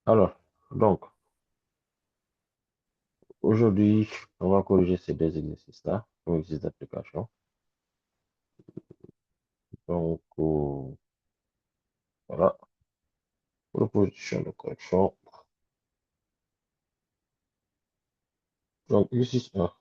Alors, donc, aujourd'hui, on va corriger ces deux exercices-là, comme exercice d'application. Donc, voilà, proposition de correction. Donc, exercice 1.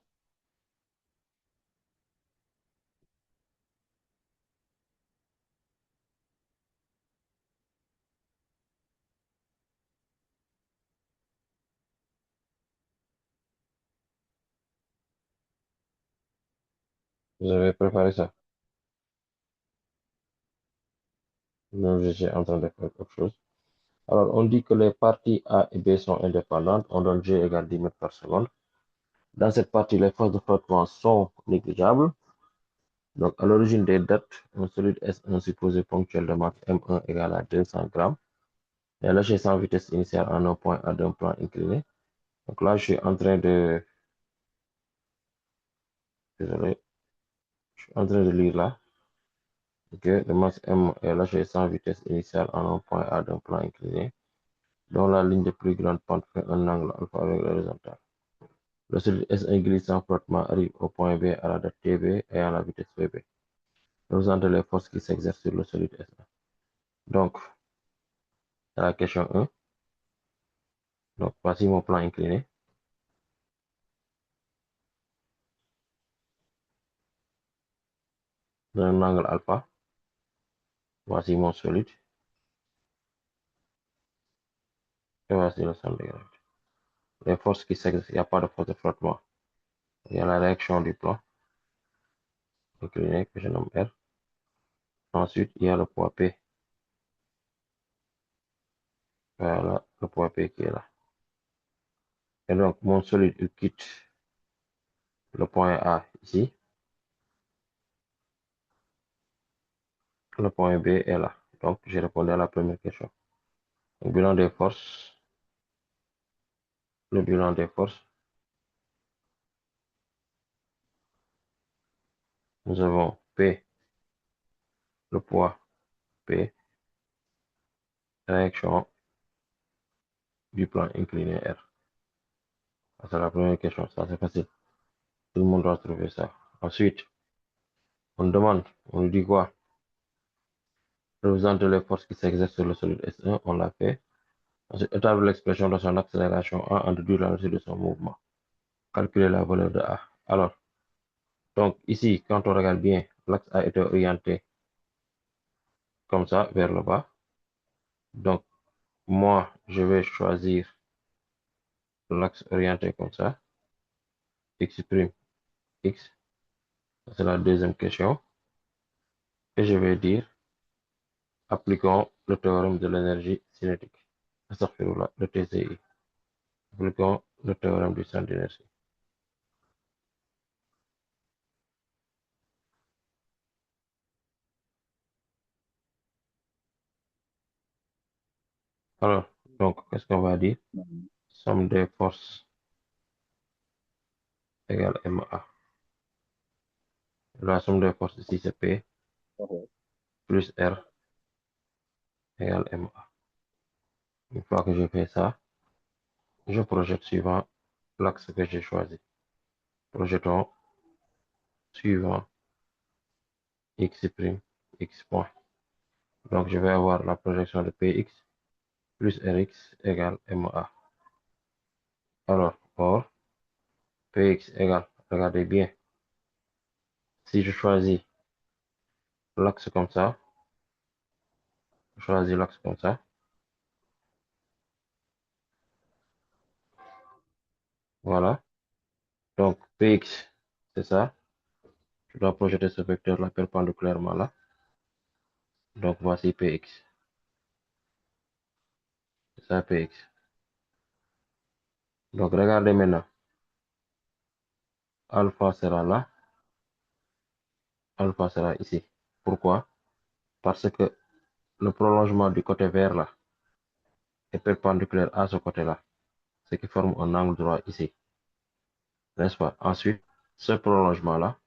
Vous avez préparé ça? Non, je suis en train de faire quelque chose. Alors, on dit que les parties A et B sont indépendantes. On donne G égale 10 mètres par seconde. Dans cette partie, les forces de frottement sont négligeables. Donc, à l'origine des dates, un solide S1 supposé ponctuel de masse M1 égale à 200 grammes est lâché sans vitesse initiale en un point A d'un plan incliné. Donc là, je suis en train de, désolé, je suis en train de lire là, que le masse M est lâché sans vitesse initiale en un point A d'un plan incliné, dont la ligne de plus grande pente fait un angle alpha avec l'horizontale. Le solide S1 glisse sans frottement arrive au point B à la date TB et à la vitesse VB. Représentez les forces qui s'exercent sur le solide S1. Donc, c'est la question 1. Donc, voici mon plan incliné. D'un angle alpha. Voici mon solide. Et voici le centre de gravité. Les forces qui s'exercent, il n'y a pas de force de frottement. Il y a la réaction du plan incliné que je nomme R. Ensuite, il y a le poids P. Voilà, le poids P qui est là. Et donc, mon solide, il quitte le point A ici. Le point B est là. Donc, j'ai répondu à la première question. Le bilan des forces. Le bilan des forces. Nous avons P, le poids P, réaction du plan incliné R. C'est la première question. Ça, c'est facile. Tout le monde doit trouver ça. Ensuite, on demande, on nous dit quoi? Représente les forces qui s'exercent sur le solide S1. On l'a fait. Ensuite, établir l'expression de son accélération A en déduire la réussite de son mouvement. Calculer la valeur de A. Alors, donc ici, quand on regarde bien, l'axe a été orienté comme ça, vers le bas. Donc, moi, je vais choisir l'axe orienté comme ça. X', X. C'est la deuxième question. Et je vais dire, appliquons le théorème de l'énergie cinétique. Le TCI. Appliquons le théorème du centre d'inertie. Alors, donc, qu'est-ce qu'on va dire? Somme des forces égale MA. La somme des forces ici, c'est P plus R égale MA. Une fois que je fais ça, je projette suivant l'axe que j'ai choisi. Projetons suivant X', X point. Donc, je vais avoir la projection de Px plus Rx égale MA. Alors, or, Px égale, regardez bien, si je choisis l'axe comme ça, je choisis l'axe comme ça, voilà. Donc, Px, c'est ça. Je dois projeter ce vecteur-là perpendiculairement là. Donc, voici Px. C'est ça Px. Donc, regardez maintenant. Alpha sera là. Alpha sera ici. Pourquoi? Parce que le prolongement du côté vert là est perpendiculaire à ce côté-là, ce qui forme un angle droit ici. N'est-ce pas? Ensuite, ce prolongement-là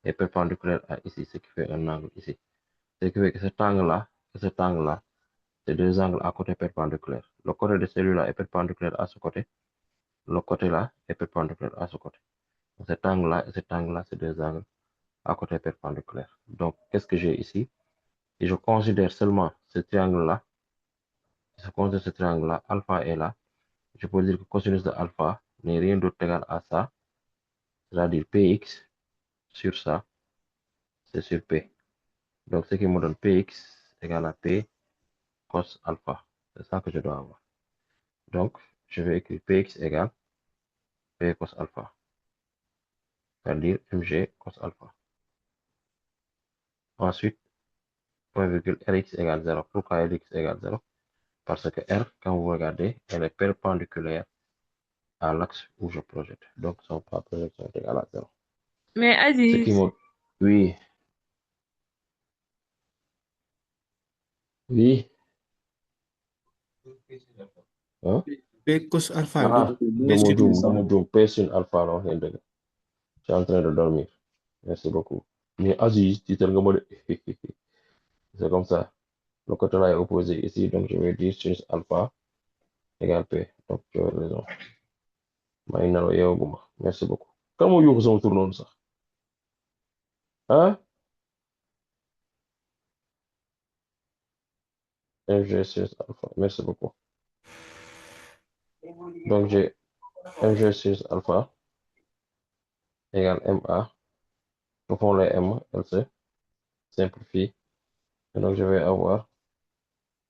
est perpendiculaire à ici, ce qui fait un angle ici. Ce qui fait que cet angle-là et cet angle-là, c'est deux angles à côté perpendiculaires. Le côté de celui-là est perpendiculaire à ce côté. Le côté là est perpendiculaire à ce côté. Cet angle-là et cet angle-là, c'est deux angles à côté perpendiculaire. Donc, qu'est-ce que j'ai ici? Si je considère seulement ce triangle-là, si je considère ce triangle-là, alpha est là, je peux dire que cosinus de alpha n'est rien d'autre égal à ça, c'est-à-dire px sur ça, c'est sur p. Donc, ce qui me donne px égale à p cos alpha. C'est ça que je dois avoir. Donc, je vais écrire px égale p cos alpha, c'est-à-dire mg cos alpha. Ensuite, point virgule rx égale 0. Pourquoi rx égale 0? Parce que R, quand vous regardez, elle est perpendiculaire à l'axe où je projette. Donc, son point de projection est égal à 0. Mais Ce qui Aziz, me... Oui, oui. Hein? P cos alpha bi Ah, dama juum, P sin alpha la wax ngeen dëgg. Je suis en train de dormir. Merci beaucoup. Mais Aziz, tiital nga ma de. C'est comme ça. Le côté là est opposé ici, donc je vais dire sin alpha égale P. Donc, tu as raison. maa ngi nelaw yeewaguma. Merci beaucoup. Kan moo yuuxu sama tur noonu sax? Hein? MG sin alpha. Merci beaucoup. Donc, j'ai MG sin alpha égale MA. Au fond, les M, elles se simplifient. Et donc, je vais avoir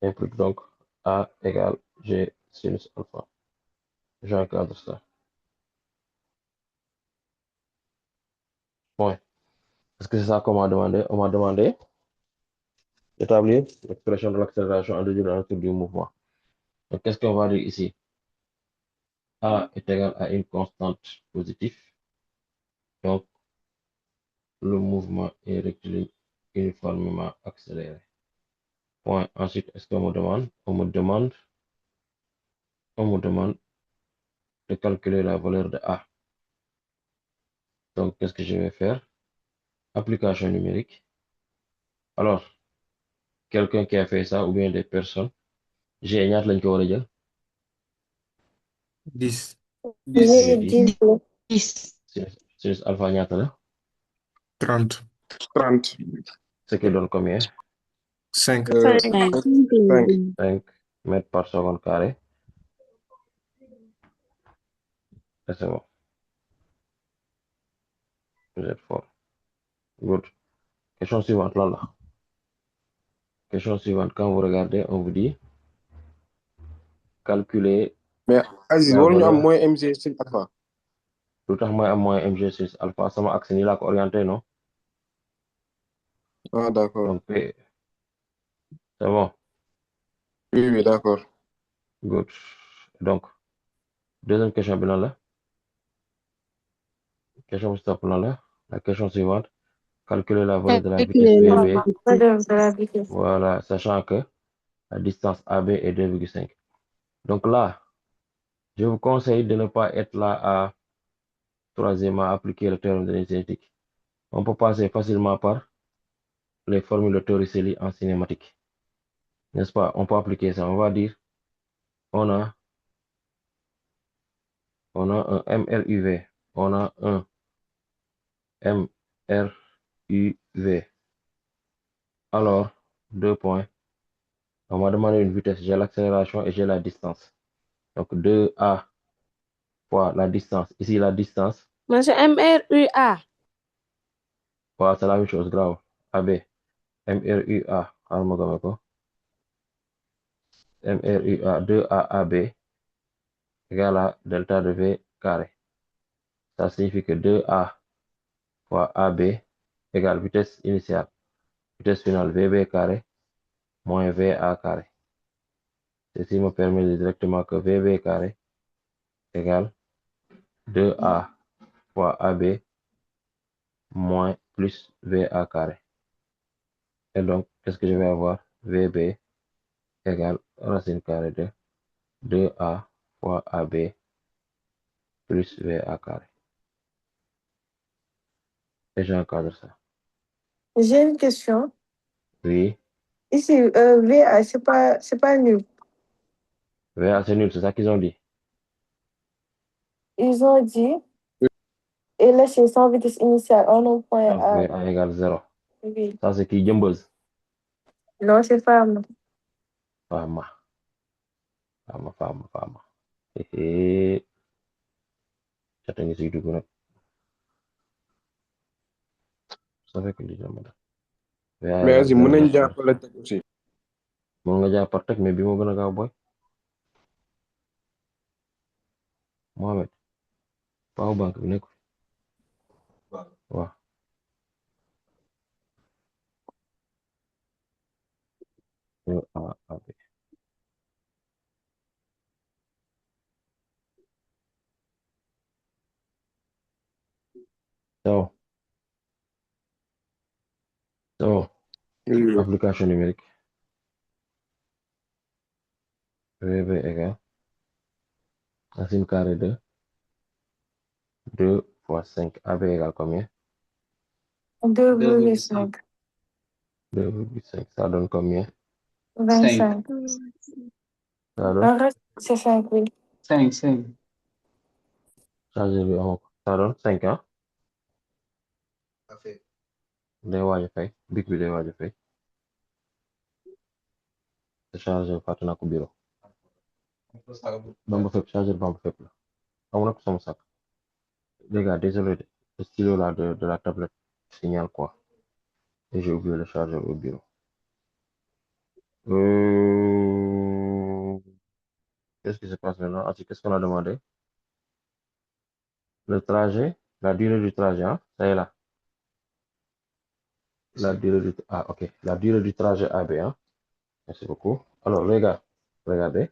implique donc A égale G sinus alpha. J'encadre ça. Point. Est-ce que c'est ça qu'on m'a demandé? On m'a demandé d'établir l'expression de l'accélération en deux jours autour du mouvement. Donc, qu'est-ce qu'on va dire ici? A est égal à une constante positive. Donc, le mouvement est rectiligne uniformément accéléré. Point. Ensuite, est-ce qu'on me demande? On me demande de calculer la valeur de A. Donc, qu'est-ce que je vais faire? Application numérique. Alors, quelqu'un qui a fait ça ou bien des personnes, G ñaata lañ ko war a jël? 10. J'ai dit 10. sinus alpha ñaata la? 30. 30. Ce qui donne combien? 5. 5. 5 mètres par seconde carré. Et c'est bon. Vous êtes fort. Good. Question suivante là. Question suivante. Quand vous regardez, on vous dit calculer Mais Aziz la waruñu am valeur. moins mg sin alpha. Lu tax mooy am moins mg sinus alpha sama axe nii laa ko orienté non? Ah d'accord. Donc P. C'est bon. Oui, d'accord. Good. Donc, deuxième question bi lan la? Question bi stop lan la? La question suivante. Calculer la valeur de la vitesse VB. Voilà, sachant que la distance AB est 2,5. Donc là, je vous conseille de ne pas être là à troisièmement appliquer le théorème de l'esthétique. On peut passer facilement par les formules de Torricelli en cinématique. N'est-ce pas? On peut appliquer ça. On va dire, on a un MRUV. On a un MRUV. Alors, deux points. On m'a demandé une vitesse. J'ai l'accélération et j'ai la distance. Donc, 2A fois la distance. Ici, la distance. Monsieur MRUA. Voilà, c'est la même chose, grave. AB. MRUA. MRUA 2AAB égale à delta de V carré. Ça signifie que 2A fois AB égale vitesse initiale, vitesse finale VB carré moins VA carré. Ceci me permet de dire directement que VB carré égale 2A fois AB moins plus VA carré. Et donc, qu'est-ce que je vais avoir? VB égale racine carrée de 2A fois AB plus VA carré. Et j'encadre ça. J'ai une question. Oui. Ici, VA, c'est pas nul. VA, c'est nul, c'est ça qu'ils ont dit. Ils ont dit, et laisser sans vitesse initiale en un point Donc, A. VA égale 0. Oui. Ça, c'est qui Jumbeuse? Non, c'est femme. Fama. Fama. Et j'attends que c'est du coup. Ça fait que les gens VA mais égale Aziz 0. mën nañ jàppale teg aussi. Mën nga jàpp par teg mais bi moo gën a gaaw boy. Mohamed. Power bank bi nekk. Waaw. Ah, ok. So, Oui. application numérique. VB égale racine carrée de 2 fois 5. AB égale combien? 2,5. 2,5. Ça donne combien? 25. Ça donne Un reste, c'est 5, oui. 5. chargeur bi amoo ko. Ça donne 5 hein? Day waaj a fay. Bic bi day waaj a fay. te chargeur fàtte naa ko bureau. Bamba fépp chargeur bamba fépp la. Amu na ko sama sac. Les gars, désolé. Le stylo là de la tablette signale quoi. Et j'ai oublié le chargeur au bureau. Qu'est-ce qui se passe maintenant? Ah, qu'est-ce qu'on a demandé? Le trajet, la durée du trajet, hein? Ça y est là. Ok. La durée du trajet AB, hein? Merci beaucoup. Alors, les gars, regardez.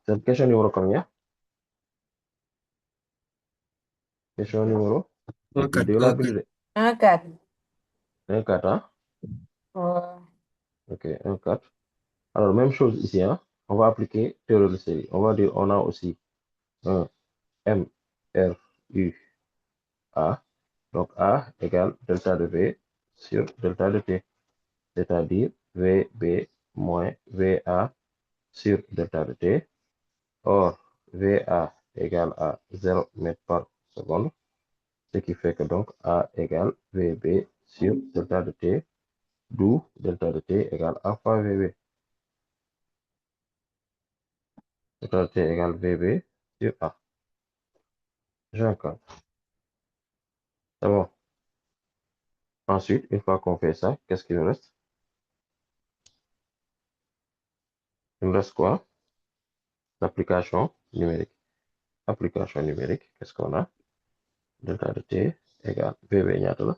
C'est question numéro combien? Question numéro? Un quatre, Vidéo un la quatre. bulle. 1-4. 1, 4, hein? Ouais. Ok, 1, 4. Alors, même chose ici, hein? On va appliquer théorie de série. On va dire, on a aussi un M, R, U, A. Donc, A égale delta de V sur delta de T. C'est-à-dire VB moins VA sur delta de T. Or, VA égale à 0 mètres par seconde, ce qui fait que donc A égale VB sur delta de T, d'où delta de T égale A fois VB. Delta de T égale VB sur A. J'ai un cas. C'est bon. Ensuite, une fois qu'on fait ça, qu'est-ce qu'il nous reste? Il nous reste quoi? L'application numérique. Application numérique, qu'est-ce qu'on a? Delta de T égale VB ñaata la?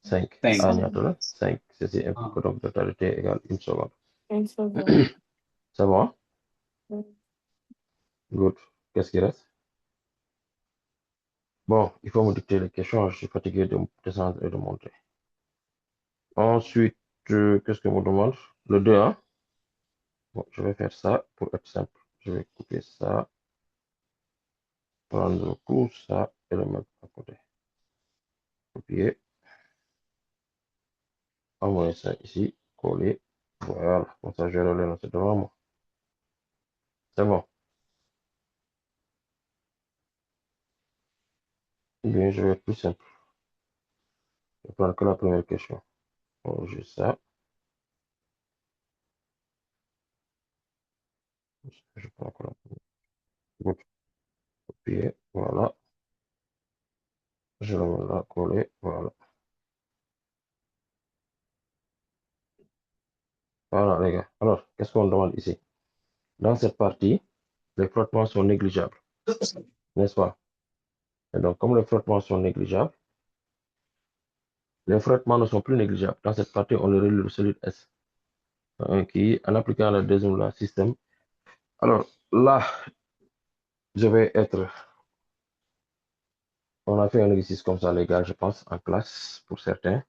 5. A ñaata la? 5. Ceci implique que donc delta de T égale 1 seconde. Une seconde. C'est bon? Mm. Good. Qu'est-ce qui reste? Bon, il faut me dicter les questions. Je suis fatigué de descendre et de monter. Ensuite, qu'est-ce que me demande? Le 2, hein? Bon, je vais faire ça pour être simple. Je vais couper ça, prendre tout ça et le mettre à côté. Copier. Envoyer ça ici. Coller. Voilà. Comme ça, je vais le lancer devant moi. C'est bon. Ou bien, je vais être plus simple. Je vais prendre que la première question. Bon, juste ça. Je prends que la première. Good. Copier. Voilà. Je le mets là, coller. Voilà. Voilà, les gars. Alors, qu'est-ce qu'on demande ici? Dans cette partie, les frottements sont négligeables, n'est-ce pas? Et donc, comme les frottements sont négligeables, les frottements ne sont plus négligeables. Dans cette partie, on le relie le solide S. Qui, en appliquant la deuxième loi système. Alors, là, je vais être. On a fait un exercice comme ça, les gars, je pense, en classe, pour certains.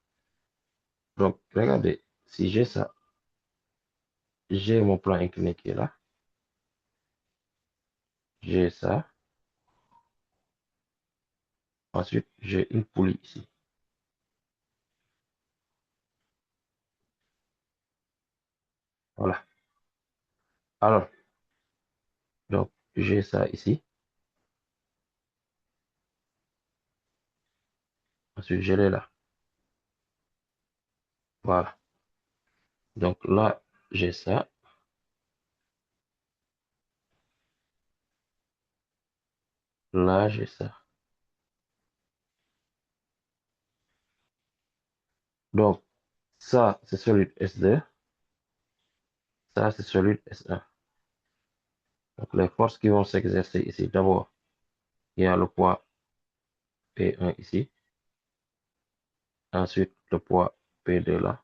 Donc, regardez, si j'ai ça, j'ai mon plan incliné qui est là. J'ai ça. Ensuite, j'ai une poulie ici. Voilà. Alors, donc, j'ai ça ici. Ensuite, je l'ai là. Voilà. Donc là, j'ai ça. Là, j'ai ça. Donc, ça, c'est solide S2. Ça, c'est solide S1. Donc, les forces qui vont s'exercer ici, d'abord, il y a le poids P1 ici. Ensuite, le poids P2 là.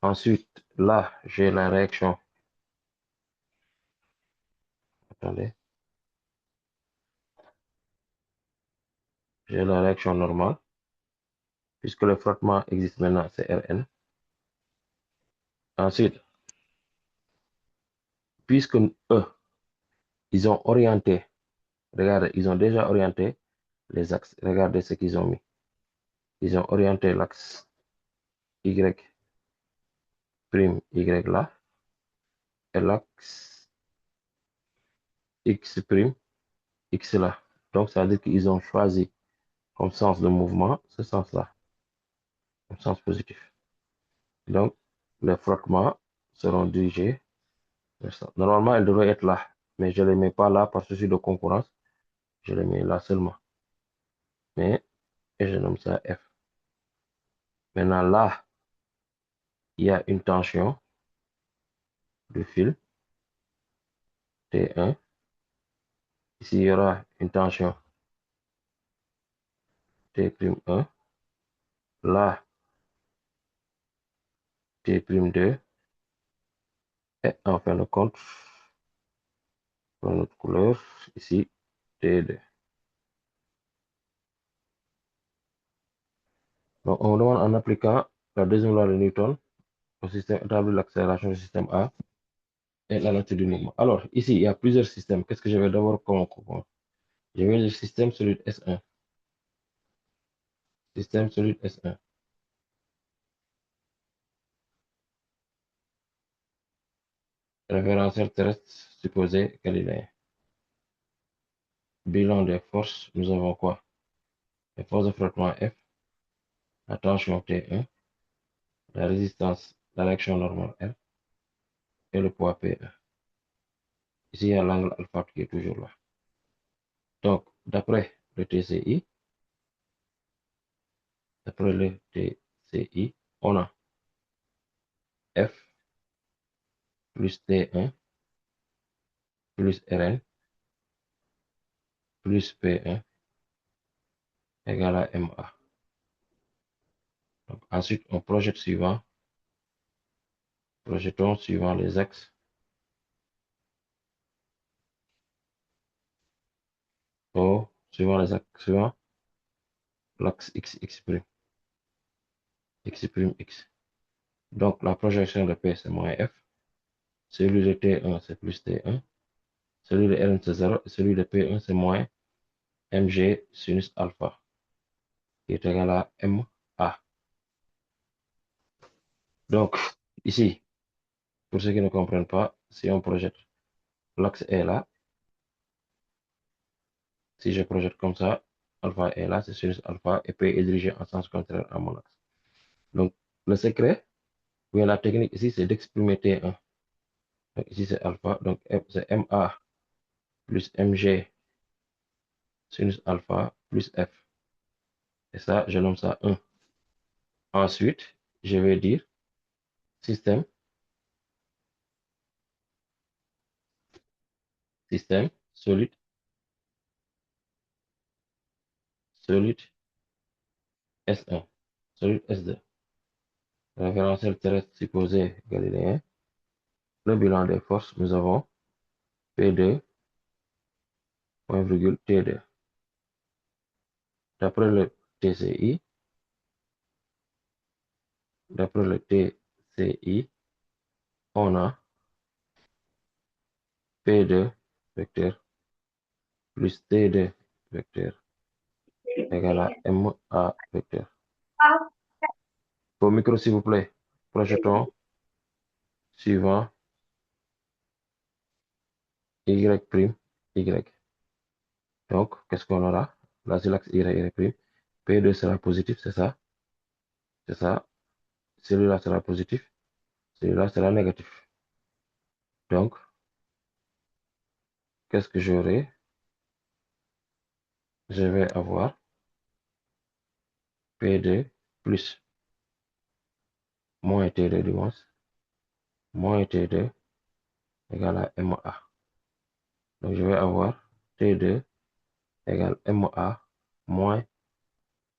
Ensuite, là, j'ai la réaction. Attendez. J'ai la réaction normale. Puisque le frottement existe maintenant, c'est Rn. Ensuite, puisque eux, ils ont orienté, regardez, ils ont déjà orienté les axes. Regardez ce qu'ils ont mis. Ils ont orienté l'axe Y prime Y là et l'axe X prime X là. Donc, ça veut dire qu'ils ont choisi comme sens de mouvement ce sens-là, comme sens positif. Donc, les frottements seront dirigés vers ça. Normalement, elles devraient être là, mais je ne les mets pas là par souci de concurrence. Je les mets là seulement. Mais, et je nomme ça F. Maintenant, là, il y a une tension du fil T1. Ici, il y aura une tension T'1. Là, T'2. Et en fin de compte, dans notre couleur, ici, T2. Donc, on demande en appliquant la deuxième loi de Newton au système établi l'accélération du système A et la nature du mouvement. Alors, ici, il y a plusieurs systèmes. Qu'est-ce que je vais d'abord comprendre? Je vais le système solide S1. Système solide S1. Référentiel terrestre supposé galiléen. Bilan des forces, nous avons quoi? Les forces de frottement F, la tension T1, la résistance, la réaction normale R et le poids P1. Ici, il y a l'angle alpha qui est toujours là. Donc, d'après le TCI, on a F plus T1 plus Rn plus P1 égale à MA. Donc, ensuite, on projette suivant. Projetons suivant les axes. Suivant les axes suivants, l'axe X, X', X', X. Donc, la projection de P, c'est moins F. Celui de T1, c'est plus T1. Celui de Rn, c'est 0. Et celui de P1, c'est moins mg sinus alpha, qui est égal à MA. Donc, ici, pour ceux qui ne comprennent pas, si on projette, l'axe est là. Si je projette comme ça, alpha est là, c'est sinus alpha, et P est dirigé en sens contraire à mon axe. Donc, le secret, ou la technique ici, c'est d'exprimer T1. Donc, ici, c'est alpha, donc c'est MA plus mg sinus alpha plus F. Et ça, je nomme ça 1. Ensuite, je vais dire système solide S1, solide S2. Référentiel terrestre supposé galiléen. Le bilan des forces, nous avons P2, point virgule T2. D'après le TCI, on a P2 vecteur plus T2 vecteur égale à MA vecteur. Au micro, s'il vous plaît. projetons suivant y prime y. Donc, qu'est-ce qu'on aura? Là, c'est l'axe y prime. P2 sera positif, c'est ça? C'est ça. Celui-là sera positif. Celui-là sera négatif. Donc, qu'est-ce que j'aurai? Je vais avoir P2 plus moins T2 du moins, moins T2 égale à MA. Donc, je vais avoir T2 égale MA moins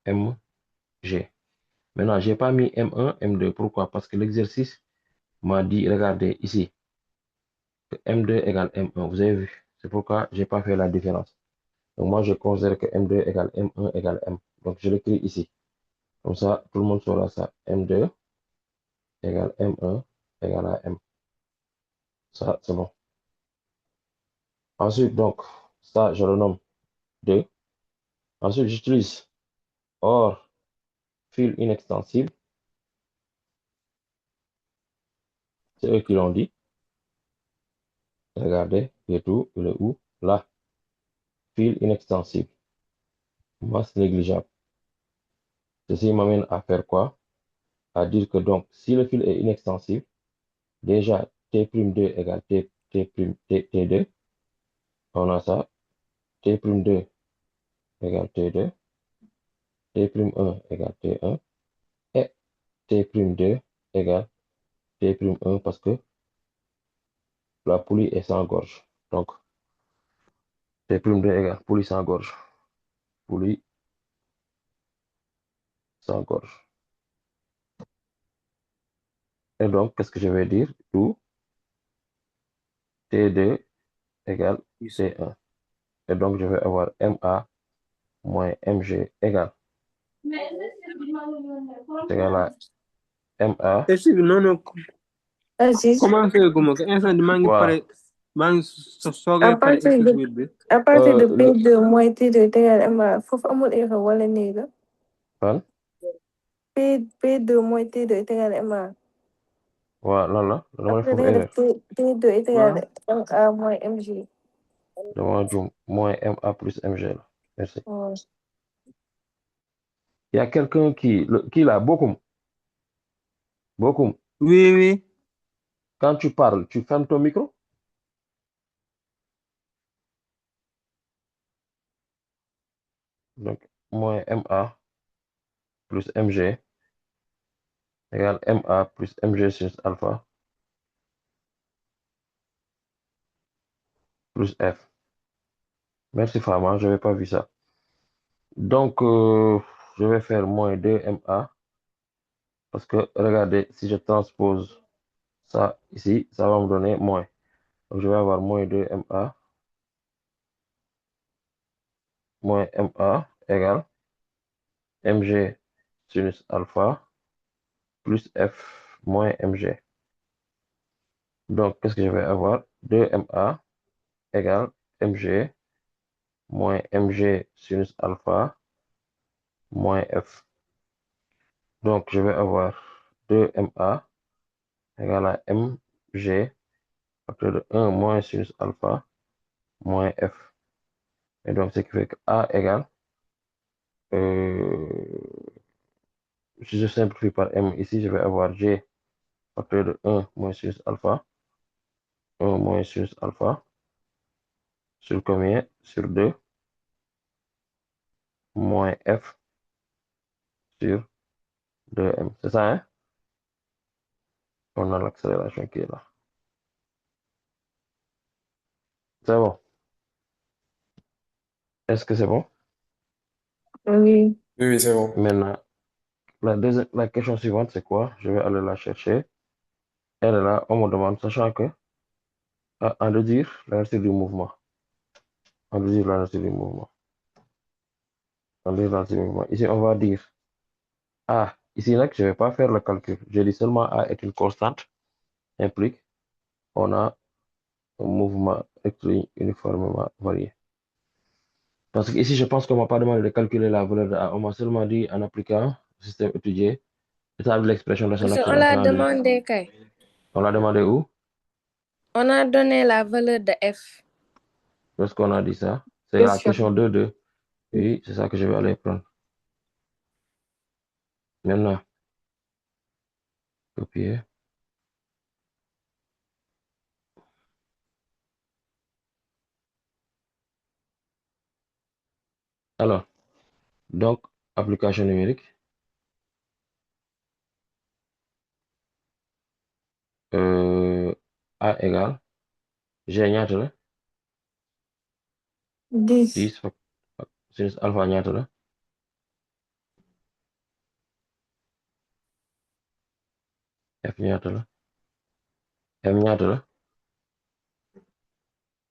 MG. Maintenant, je n'ai pas mis M1, M2. Pourquoi? Parce que l'exercice m'a dit, regardez ici, que M2 égale M1. Vous avez vu? C'est pourquoi je n'ai pas fait la différence. Donc, moi, je considère que M2 égale M1 égale M. Donc, je l'écris ici. Comme ça, tout le monde saura ça. M2 égale M1 égale à M. Ça, c'est bon. Ensuite, donc, ça, je le nomme 2. Ensuite, j'utilise OR fil inextensible. C'est eux qui l'ont dit. Regardez, il est où? Il est où? Là. Fil inextensible. Masse négligeable. Ceci m'amène à faire quoi? À dire que donc, si le fil est inextensible, déjà T'2 égale T'2. On a ça. T'2 égale T2. T'1 égale T1. Et T'2 égale T'1 parce que la poulie est sans gorge. Donc, T'2 égale poulie sans gorge. Poulie sans gorge. Et donc, qu'est-ce que je vais dire? Tout T2 égale T1. Et donc, je vais avoir MA moins MG égale à MA. Est-ce que non, Vas-y. comment faire comment que instant di maa ngi Voilà. pare maa ngi soogay À pare partir de, exercice bi. à partir de Le P2 moins T2 égal MA, foofu amul erreur wala nii la? fan. P2 moins T2 égal MA. Voilà, lan la dama def Après, foofu da nga def erreur. T2 égal MA moins MG. Dama juum moins MA plus MG la. Merci. Ouais. Il y a quelqu'un qui là, Bokoum. Bokoum, Oui, oui. quand tu parles, tu fermes ton micro? Donc, moins MA plus MG égale MA plus MG sur alpha plus F. Merci Fama, je n'avais pas vu ça. Donc, je vais faire moins 2 MA parce que, regardez, si je transpose ça ici, ça va me donner moins. Donc, je vais avoir moins 2 MA moins MA égale MG sinus alpha plus F moins MG. Donc, qu'est-ce que je vais avoir? 2 MA égale MG moins MG sinus alpha moins F. Donc, je vais avoir 2 MA égale à MG facteur de 1 moins sinus alpha moins F. Et donc, ce qui fait que A égale, si je simplifie par M ici, je vais avoir G facteur de 1 moins sinus alpha, 1 moins sinus alpha, sur combien? Sur 2, moins F sur 2M. C'est ça, hein? On a l'accélération qui est là. C'est bon. Est-ce que c'est bon? Oui. Oui, oui, c'est bon. Maintenant, la question suivante, c'est quoi? Je vais aller la chercher. Elle est là, on me demande, sachant que, en déduire la nature du mouvement. En déduire la nature du mouvement. En déduire la nature du mouvement. Ici, on va dire A. Ici, là, je ne vais pas faire le calcul. Je dis seulement A est une constante, implique on a un mouvement rectiligne uniformément varié. Parce que ici, je pense qu'on ne m'a pas demandé de calculer la valeur de A. On m'a seulement dit, en appliquant le système étudié, Établir l'expression de son Monsieur, on l'a accélération. demandé, Kay. On l'a demandé où? On a donné la valeur de f. Lorsqu'on a dit ça, c'est Bien la sûr. question 2. Oui, c'est ça que je vais aller prendre. Maintenant, copier. Alors, donc, application numérique. A égale G ñaata la 10. 10 sinus alpha ñaata la F ñaata la M ñaata la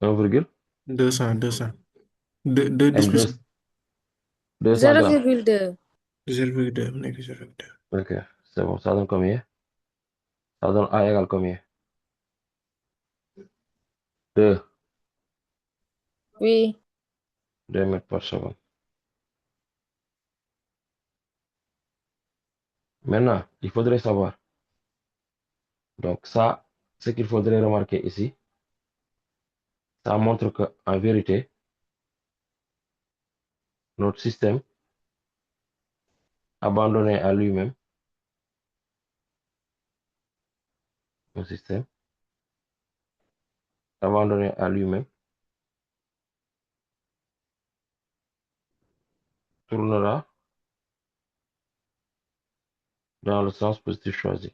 1 virgule 200, 200. Deux M 2 discussions. 200 grammes. 0,2. 0,2, mu nekk 0,2. Ok, c'est bon, ça donne combien? Ça donne A égale combien? 2 Oui. mètres par seconde. Maintenant, il faudrait savoir. Donc ça, ce qu'il faudrait remarquer ici, ça montre que en vérité, notre système abandonné à lui-même, un système abandonné à lui-même, tournera dans le sens positif choisi.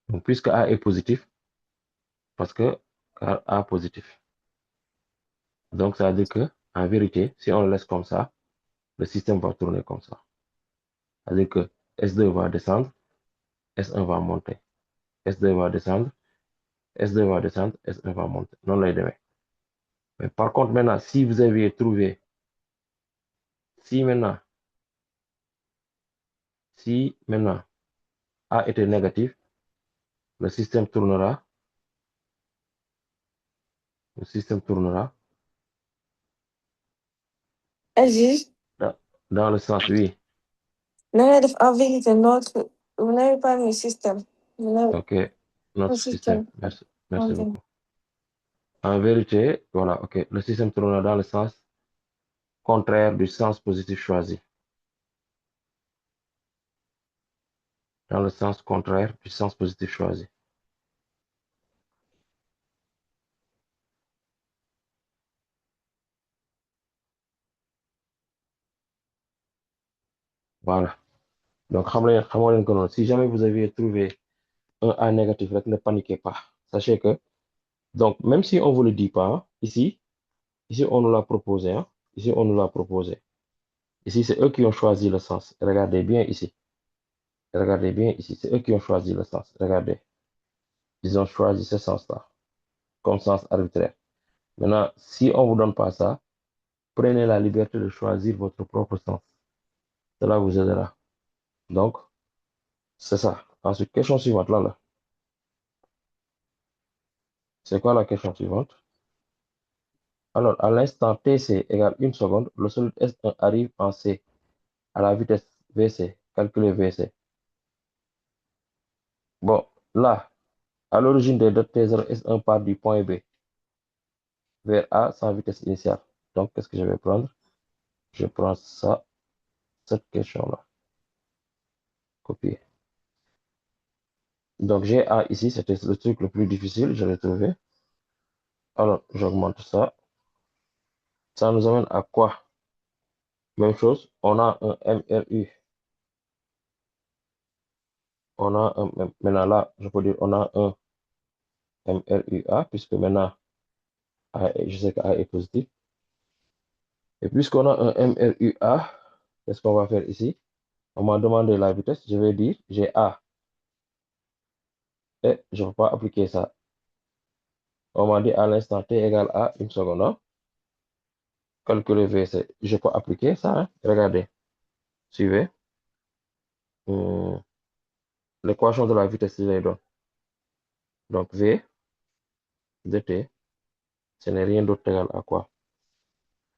Donc, puisque A est positif, parce que car A positif. Donc, ça veut dire que, en vérité, si on le laisse comme ça, le système va tourner comme ça. Ça veut dire que S2 va descendre, S1 va monter. S2 va descendre, S2 va descendre, S1 va monter. Non, là, demain. Mais par contre, maintenant, si vous aviez trouvé, si maintenant A était négatif, le système tournera Aziz, dans le sens, oui. negative afweging notre. Vous n'avez pas mis système. Vous n'avez Ok, notre pas système. système. Merci Ok. beaucoup. En vérité, voilà, ok, le système tournera dans le sens contraire du sens positif choisi. Dans le sens contraire du sens positif choisi. Voilà. Donc, si jamais vous aviez trouvé un A négatif, ne paniquez pas. Sachez que, donc, même si on ne vous le dit pas, ici, on nous l'a proposé. Hein, ici, on nous l'a proposé. Ici, c'est eux qui ont choisi le sens. Regardez bien ici. Regardez bien ici. C'est eux qui ont choisi le sens. Regardez. Ils ont choisi ce sens-là comme sens arbitraire. Maintenant, si on ne vous donne pas ça, prenez la liberté de choisir votre propre sens. Cela vous aidera. Donc, c'est ça. Ensuite, question suivante, là. C'est quoi la question suivante? Alors, à l'instant TC égale 1 seconde, le solide S1 arrive en C à la vitesse VC. Calculez VC. Bon, là, à l'origine des deux T0, S1 part du point B vers A sans vitesse initiale. Donc, qu'est-ce que je vais prendre? Je prends ça, cette question-là. Copier. Donc, j'ai A ici, c'était le truc le plus difficile, je l'ai trouvé. Alors, j'augmente ça. Ça nous amène à quoi? Même chose, on a un MRU. Maintenant là, je peux dire, on a un MRUA, puisque maintenant, je sais que A est positif. Et puisqu'on a un MRUA, qu'est-ce qu'on va faire ici? On m'a demandé la vitesse, je vais dire, j'ai A. Et je ne peux pas appliquer ça. On m'a dit à l'instant T égale A, une seconde. Hein? Calculer VC. Je peux appliquer ça. Hein? Regardez. Suivez. L'équation de la vitesse, je les donne. Donc V de T, ce n'est rien d'autre égal à quoi?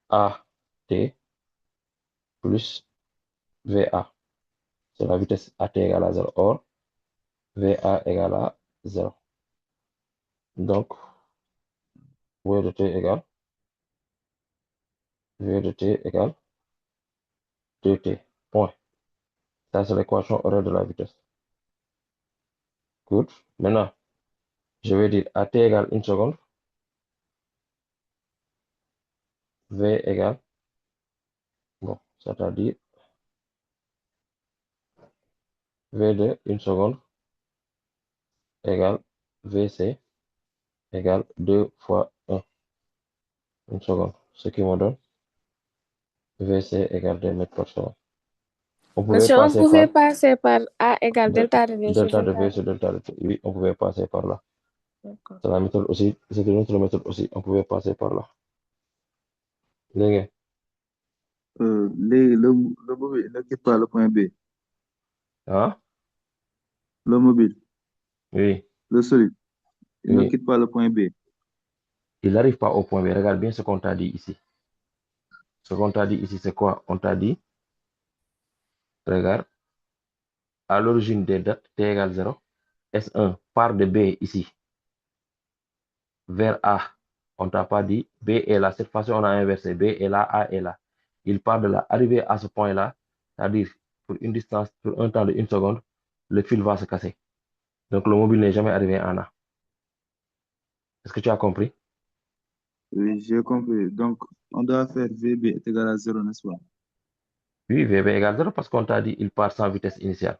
A T plus VA. C'est la vitesse AT égale à 0. Or, VA égale à 0. Donc, V de T égale V de T égale 2T. Point. Ça, c'est l'équation horaire de la vitesse. Good. Maintenant, je vais dire AT égale 1 seconde. V égale, bon, c'est-à-dire V de 1 seconde égale VC égale 2 fois 1. 1 seconde. Ce qui me donne VC égale 2 mètres par seconde. On pouvait Monsieur, on passer pouvait par passer par A égale delta de V sur delta de delta V sur delta de T. Oui, on pouvait passer par là. D'accord. C'est la méthode aussi, c'est une autre méthode aussi. On pouvait passer par là. Léegi, le mobile ne quitte pas le point B. hein? Le mobile, Oui, le solide, il ne oui. quitte pas le point B. Il n'arrive pas au point B. Regarde bien ce qu'on t'a dit ici. Ce qu'on t'a dit ici, c'est quoi? On t'a dit, regarde, à l'origine des dates, T égale 0. S1 part de B ici vers A. On ne t'a pas dit B est là. Cette fois-ci, on a inversé. B est là, A est là. Il part de là. Arrivé à ce point-là, c'est-à-dire pour une distance, pour un temps de 1 seconde, le fil va se casser. Donc le mobile n'est jamais arrivé en A. Est-ce que tu as compris? Oui, j'ai compris. Donc, on doit faire VB est égal à 0, n'est-ce pas? Oui, VB égale 0 parce qu'on t'a dit il part sans vitesse initiale.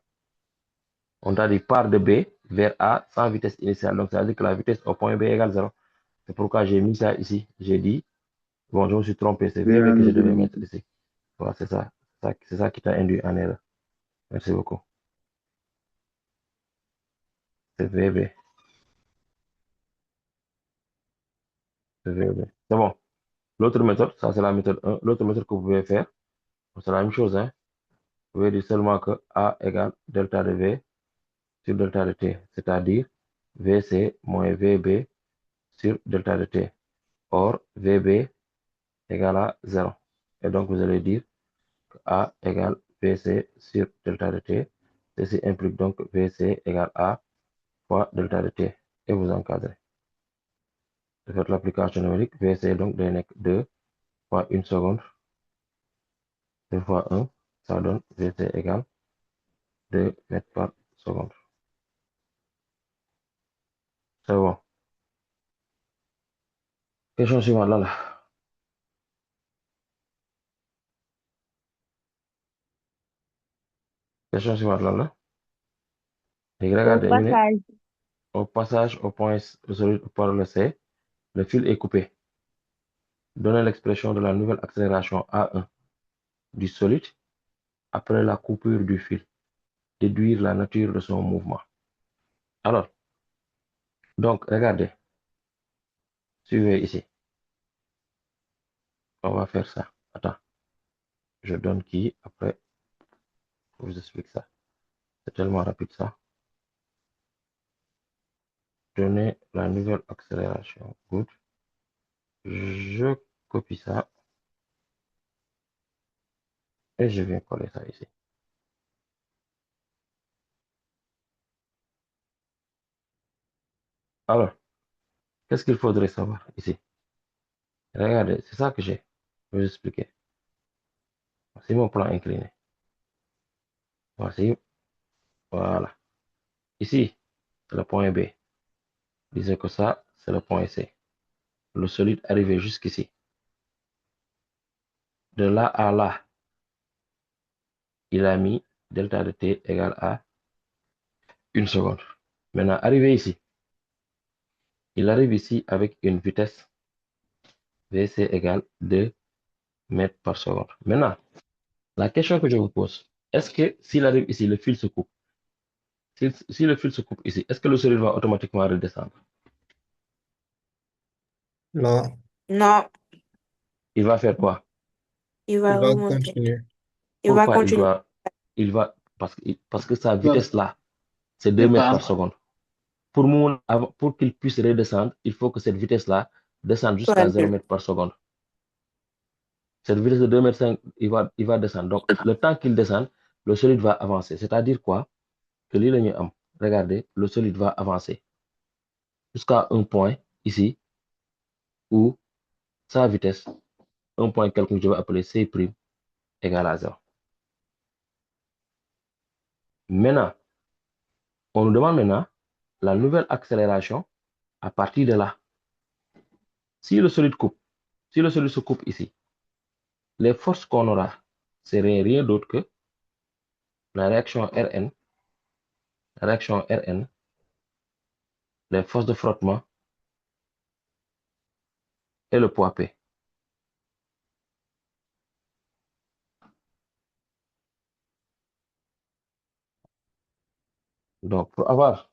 On t'a dit part de B vers A sans vitesse initiale. Donc ça veut dire que la vitesse au point B égale 0. C'est pourquoi j'ai mis ça ici. J'ai dit, bon, je me suis trompé, c'est VB que je devais mettre ici. Voilà, c'est ça. C'est ça qui t'a induit en erreur. Merci beaucoup. C'est VB. C'est VB. C'est bon. L'autre méthode, ça c'est la méthode 1. L'autre méthode que vous pouvez faire, c'est la même chose. Hein. Vous pouvez dire seulement que A égale delta de V sur delta de T. C'est-à-dire VC moins VB sur delta de T. Or, VB égale à 0. Et donc, vous allez dire que A égale VC sur delta de T. Ceci implique donc VC égale A fois delta de T. Et vous encadrez. Vous faites l'application numérique. VC donc de 2 fois 1 seconde. 2 fois 1, ça donne VC égale 2 mètres par seconde. C'est bon. Question suivante là. Question suivante là. Et regardez, au passage au point par le C, le fil est coupé. Donnez l'expression de la nouvelle accélération A1 du solide après la coupure du fil. Déduire la nature de son mouvement. Alors, donc, regardez. Suivez ici. On va faire ça. Attends. Je donne qui après. Je vous explique ça. C'est tellement rapide ça. Donner la nouvelle accélération. Good. Je copie ça. Et je viens coller ça ici. Alors, qu'est-ce qu'il faudrait savoir ici? Regardez, c'est ça que j'ai. Je vais vous expliquer. Voici mon plan incliné. Voici. Voilà. Ici, c'est le point B. Disons que ça, c'est le point C. Le solide arrivé jusqu'ici. De là à là, il a mis delta de T égale à 1 seconde. Maintenant, arrivé ici, il arrive ici avec une vitesse VC égale 2 mètres par seconde. Maintenant, la question que je vous pose, est-ce que s'il arrive ici, le fil se coupe? Si le fil se coupe ici, est-ce que le solide va automatiquement redescendre? Non, Non, Il va faire quoi? il va il va remonter. continuer. Il va Pourquoi continuer. il va, parce que sa vitesse là, c'est 2 mètres par seconde. Pour qu'il puisse redescendre, il faut que cette vitesse là descende jusqu'à 0 mètres par seconde. Cette vitesse de 2,5 m, il va descendre. Donc, le temps qu'il descende, le solide va avancer. C'est-à-dire quoi? Que l'île, regardez, le solide va avancer jusqu'à un point ici où sa vitesse, un point quelconque que je vais appeler C' égale à 0. Maintenant, on nous demande maintenant la nouvelle accélération à partir de là. Si le solide se coupe ici, les forces qu'on aura, c'est rien d'autre que la réaction Rn, les forces de frottement et le poids P. Donc, pour avoir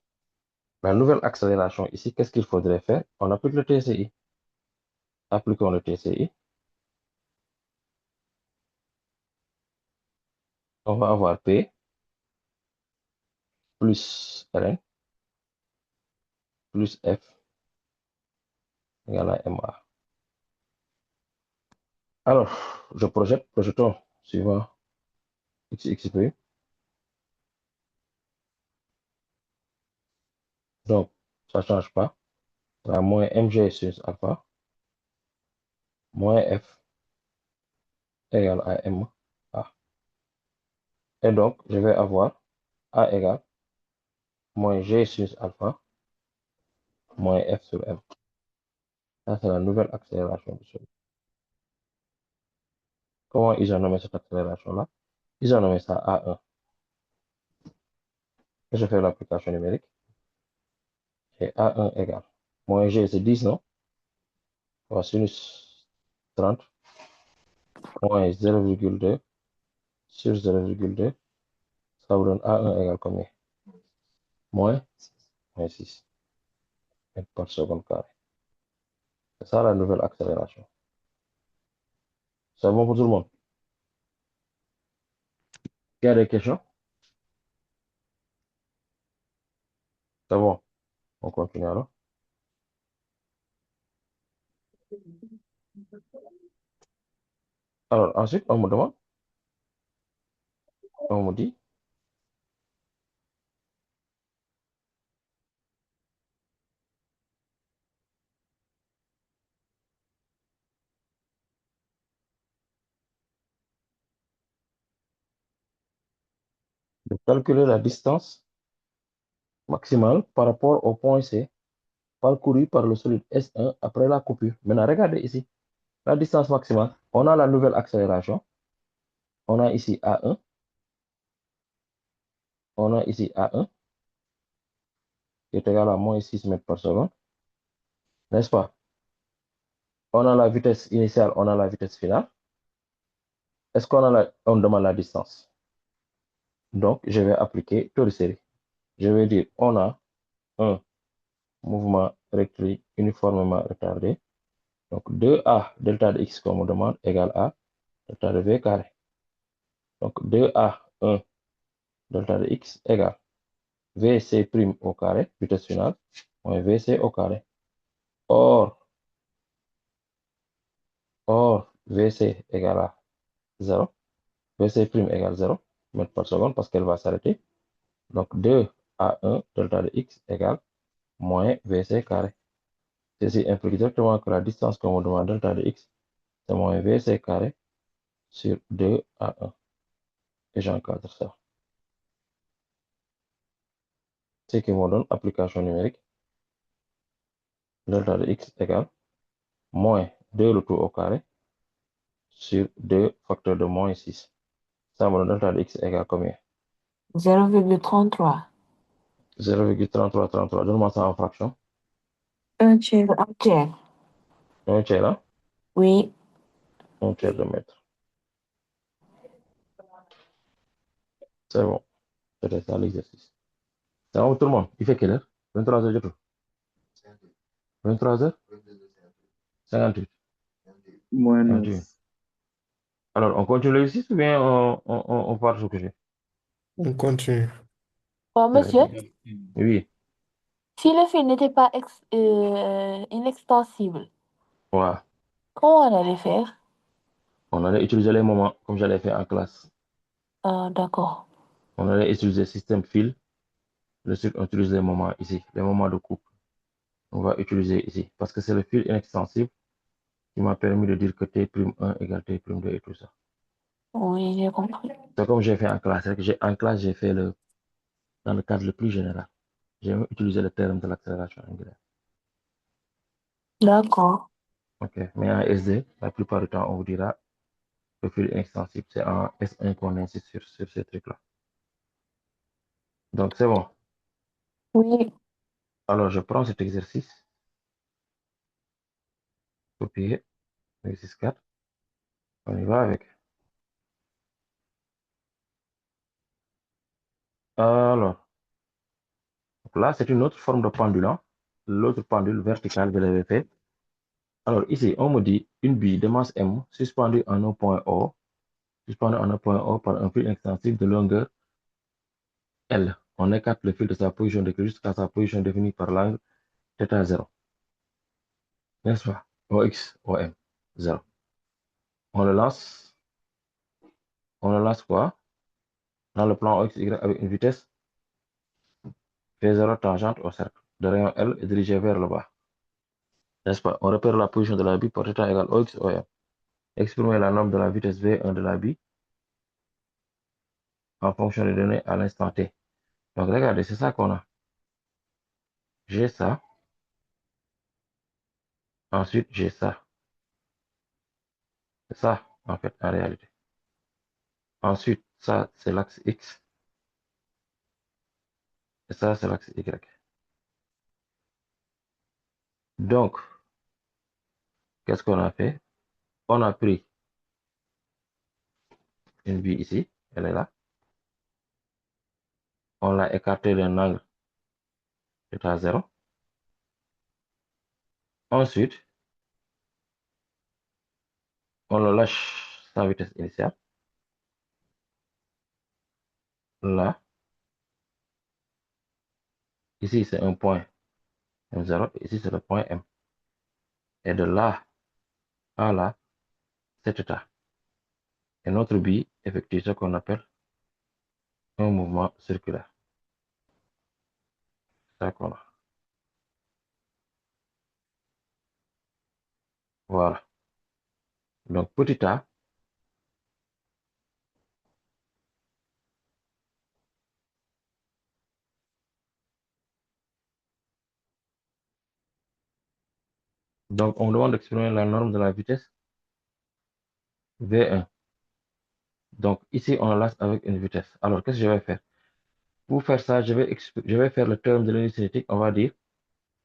la nouvelle accélération ici, qu'est-ce qu'il faudrait faire? On applique le TCI. Appliquons le TCI. On va avoir P plus Rn plus F égale à MA. Alors, je projette, projetons suivant XXP. Donc, ça ne change pas. Ça moins mg sur alpha moins F égale à MA. Et donc, je vais avoir A égale moins G sur alpha moins F sur M. Ça, c'est la nouvelle accélération du solide. Comment ils ont nommé cette accélération-là? Ils ont nommé ça A1. Et je fais l'application numérique. Et A1 égale moins G, c'est 10, non? On va sinus 30 moins 0,2 sur 0,2. Ça vous donne A1 égale combien? Moins 6 mètres par seconde carré. C'est ça la nouvelle accélération. C'est bon pour tout le monde? Il y a des questions? C'est bon. On continue alors. Alors, ensuite, on me demande, on me dit, de calculer la distance maximale par rapport au point C parcouru par le solide S1 après la coupure. Maintenant, regardez ici, la distance maximale. On a la nouvelle accélération. On a ici A1. On a ici A1 qui est égal à moins 6 mètres par seconde. N'est-ce pas? On a la vitesse initiale, on a la vitesse finale. Est-ce qu'on on demande la distance? Donc, je vais appliquer taux de série. Je vais dire, on a un mouvement rectiligne uniformément retardé. Donc, 2A delta de x qu'on me demande égale à delta de v carré. Donc, 2A1 delta de x égale vc' au carré, vitesse finale, moins vc au carré. Or, vc égale à 0. vc' égale 0 mètres par seconde parce qu'elle va s'arrêter. Donc, 2A1 delta de x égale moins vc carré. Ceci implique directement que la distance qu'on me demande delta de x, c'est moins vc carré sur 2A1. Et j'encadre ça. Ce qui me donne application numérique. Delta de x égale moins 2 le tout au carré sur 2 facteur de moins 6. Ça me donne delta de x égale combien? 0,33. 0,3333. Donne-moi ça en fraction. Un tiers. Un tiers. Un tiers là? Oui. Un tiers de mètre. C'est bon. C'était ça l'exercice. C'est bon tout le monde? Il fait quelle heure? 23h du tout. 23h? 58. Moins 28. 9. Alors, on continue l'exercice ou bien on part sur que j'ai? On continue. Bon, monsieur, Oui. si le fil n'était pas inextensible, Voilà. comment on allait faire? On allait utiliser les moments comme j'allais faire en classe. D'accord. On allait utiliser système fil. Le sucre, on utilise les moments ici, les moments de coupe. On va utiliser ici parce que c'est le fil inextensible qui m'a permis de dire que T'1 égale T'2 et tout ça. Oui, j'ai compris. C'est comme j'ai fait en classe. En classe, j'ai fait dans le cadre le plus général. J'ai même utilisé le terme de l'accélération angulaire. D'accord. OK. Mais en SD, la plupart du temps, on vous dira le fil inextensible. C'est en S1 qu'on insiste sur ces trucs-là. Donc, c'est bon. Oui. Alors, je prends cet exercice. Copier. Exercice 4. On y va avec. Alors, donc là, c'est une autre forme de pendule. Hein. L'autre pendule verticale que j'avais fait. Alors, ici, on me dit une bille de masse M suspendue en un point O, par un fil extensif de longueur L. On écarte le fil de sa position décrite jusqu'à sa position définie par l'angle θ0. N'est-ce pas? OX, OM, 0. On le lance. On le lance quoi? Dans le plan OXY avec une vitesse V0 tangente au cercle de rayon L et dirigée vers le bas. N'est-ce pas? On repère la position de la bille pour θ égale OX, OM. Exprimer la norme de la vitesse V1 de la bille en fonction des données à l'instant T. Donc, regardez, c'est ça qu'on a. J'ai ça. Ensuite, j'ai ça. C'est ça, en fait, en réalité. Ensuite, ça, c'est l'axe X. Et ça, c'est l'axe Y. Donc, qu'est-ce qu'on a fait? On a pris une bille ici. Elle est là. On l'a écartée d'un angle θ0. Ensuite, on le lâche sa vitesse initiale. Là. Ici, c'est un point M0. Ici, c'est le point M. Et de là à là, c'est θ. Et notre bille effectue ce qu'on appelle un mouvement circulaire. C'est ça qu'on a. Voilà. Donc, petit a, donc on me demande d'exprimer la norme de la vitesse V1. Donc, ici, on la lance avec une vitesse. Alors, qu'est-ce que je vais faire? Pour faire ça, je vais faire le terme de l'énergie cinétique. On va dire,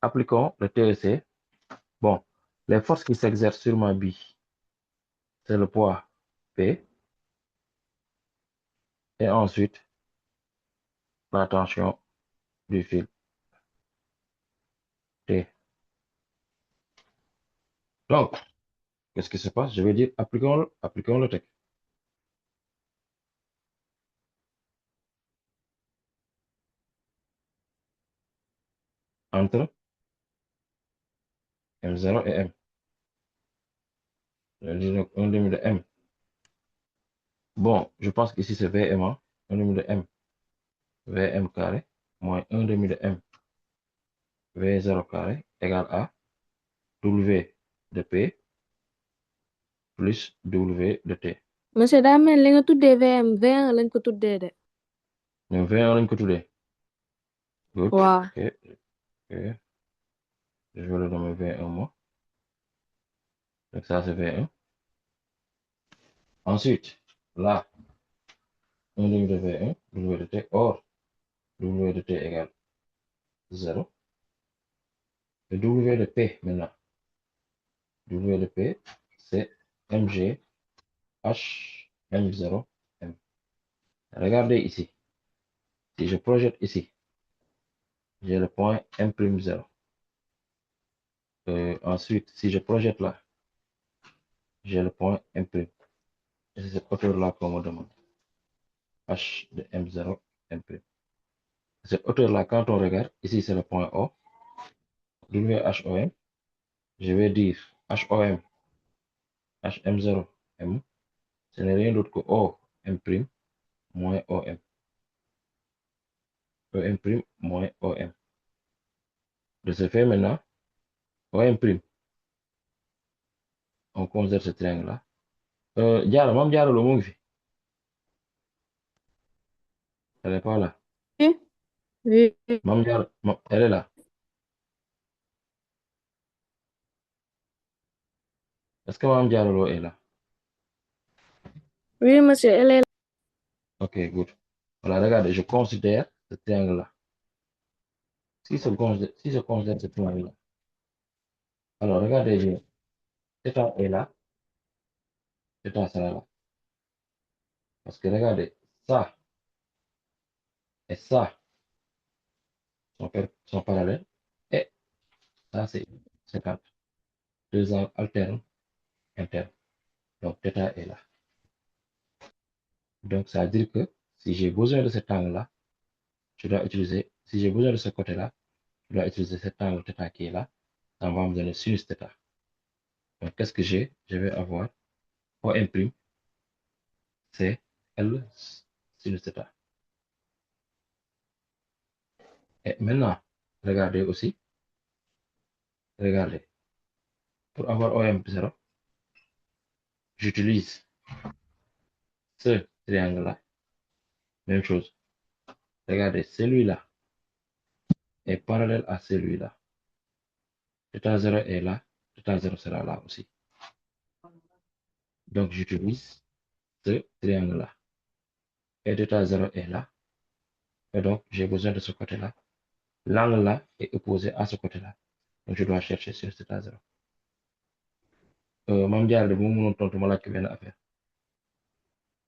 appliquons le TEC. Bon, les forces qui s'exercent sur ma bille, c'est le poids P. Et ensuite, la tension du fil T. Donc, qu'est-ce qui se passe? Je vais dire, appliquons le texte. Entre M0 et M. Je dis donc 1 demi de M. Bon, je pense qu'ici c'est VM, 1 demi de M. VM carré moins 1 demi de M. V0 carré égale à W de P plus W de T. monsieur daa mel li nga tuddee VM V1 lañ ko tuddee de. Mais V1 lañ ko tuddee. Good. waaw Ok. Ok. Je vais le nommer V1 moi. Donc ça c'est V1. Ensuite, là, 1 demi de V1, W de T, or W de T égale 0. Et W de P maintenant. W de P, c'est MG H M0 M. Regardez ici. Si je projette ici, j'ai le point M'0. Ensuite, si je projette là, j'ai le point M'. Et c'est cette hauteur-là qu'on me demande. H de M0 M'. Cette hauteur-là, quand on regarde, ici c'est le point O. WHOM, je vais dire HOM, HM0 M ce n'est rien d'autre que OM' moins OM. OM' moins OM. De ce fait, maintenant, OM', on considère ce triangle-là. Diara, Mam Diara, le mot elle n'est pas là. Oui. Oui, Mam Diara, elle est là. Est-ce que Mam Diara est là? oui, monsieur, elle est là. Ok, good. Voilà, regardez, je considère ce triangle-là. Si je considère ce triangle-là, alors regardez, θ est là, θ sera là. Parce que regardez, ça et ça sont parallèles et ça c'est 50. Deux angles alternes internes. Donc θ est là. Donc ça veut dire que si j'ai besoin de cet angle-là, je dois utiliser, si j'ai besoin de ce côté-là, je dois utiliser cet angle θ qui est là. Ça va me donner sinus θ. Donc qu'est-ce que j'ai? Je vais avoir OM', c'est L sinus θ. Et maintenant, regardez aussi, regardez, pour avoir OM0, j'utilise ce triangle-là. Même chose. Regardez, celui-là est parallèle à celui-là. θ0 est là, θ0 sera là aussi. Donc j'utilise ce triangle-là. Et θ0 est là. Et donc j'ai besoin de ce côté-là. L'angle-là est opposé à ce côté-là. Donc je dois chercher sur θ0. Mam Diarra de bu mu mënoon tontu ma laaj ko benn affaire.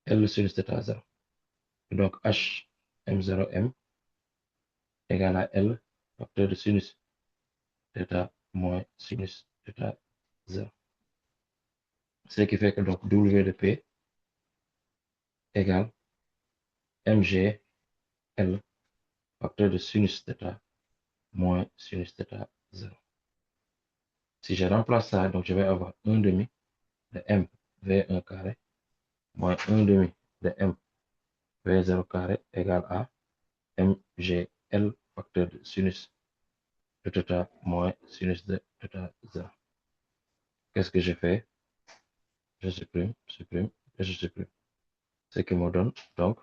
L sinus θ0. Donc HM0M égale à L facteur de sinus θ moins sinus θ0. Ce qui fait que donc W de P égale MGL facteur de sinus θ moins sinus θ0. Si je remplace ça, donc je vais avoir 1 demi de M V1 carré moins 1 demi de M V0 carré égale à MGL facteur de sinus de θ moins sinus de θ0. Qu'est-ce que je fais? Je supprime et je supprime. Ce qui me donne donc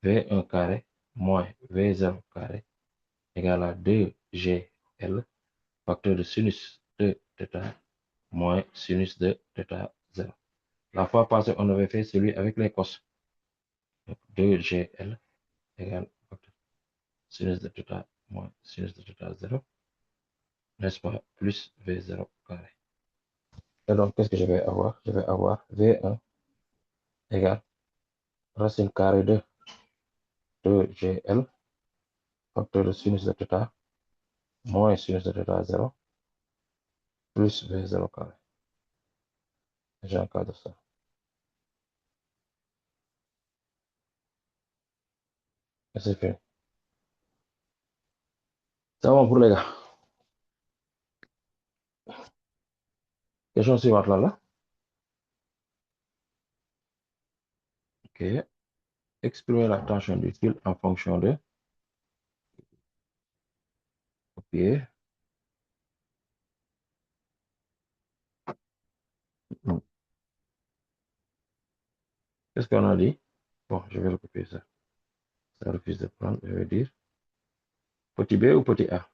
V1 carré moins V0 carré égale à 2GL facteur de sinus de θ moins sinus de θ0. La fois passée, on avait fait celui avec les cos. Donc 2GL égale facteur sinus de θ moins sinus de θ0, n'est-ce pas, plus V0 carré. Et donc, qu'est-ce que je vais avoir? Je vais avoir V1 égale racine carrée de 2GL facteur de sinus de θ moins sinus de θ0 plus V0 carré. J'encadre ça. Et c'est fini. C'est bon pour les gars. Question suivante là. Ok. Exprimer la tension du fil en fonction de copier. Qu'est-ce qu'on a dit? Bon, je vais recopier ça. Ça refuse de prendre. Je vais dire petit b ou petit a?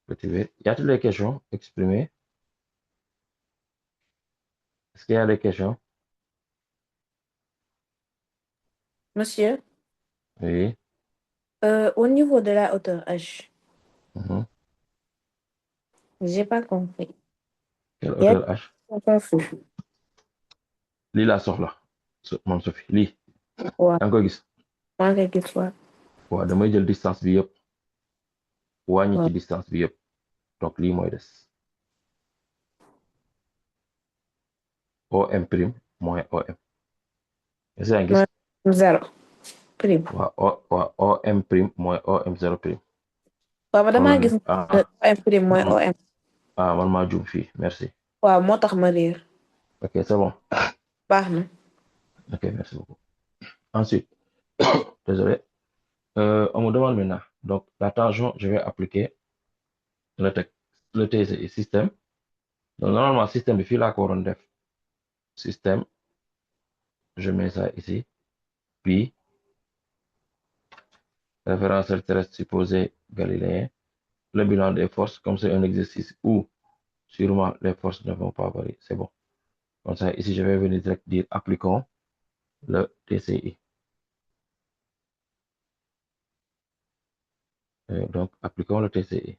Petit b. Y a-t-il des questions exprimées? Est-ce qu'il y a des questions? Monsieur, Oui. au niveau de la hauteur H, Mhm. j'ai pas compris. Quelle Y a hauteur H? pas confus. Lii laa soxla. Moom Sophie lii. waaw yaa ngi koy gis. maa ngi koy gis waaw. waaw damay jël distance bi yëpp. wàññi waaw ci distance bi yëpp. donc lii mooy des. OM' moins OM. est-ce que yaa ngi gis? zéro prime. waaw OM' moins OM0'. waaw damaa gis OM prime mooy OM. man maa juum fii merci. waaw moo tax ma réer. ok c'est bon. baax na. Ok, merci beaucoup. Ensuite, désolé, on me demande maintenant, donc la tangente, je vais appliquer le TCI système. Donc normalement, système de fil à courant def. Système, je mets ça ici, puis référentiel terrestre supposé galiléen, le bilan des forces, comme c'est un exercice où sûrement les forces ne vont pas varier, c'est bon. Comme ça, ici, je vais venir direct dire appliquons le TCI. Donc, appliquons le TCI.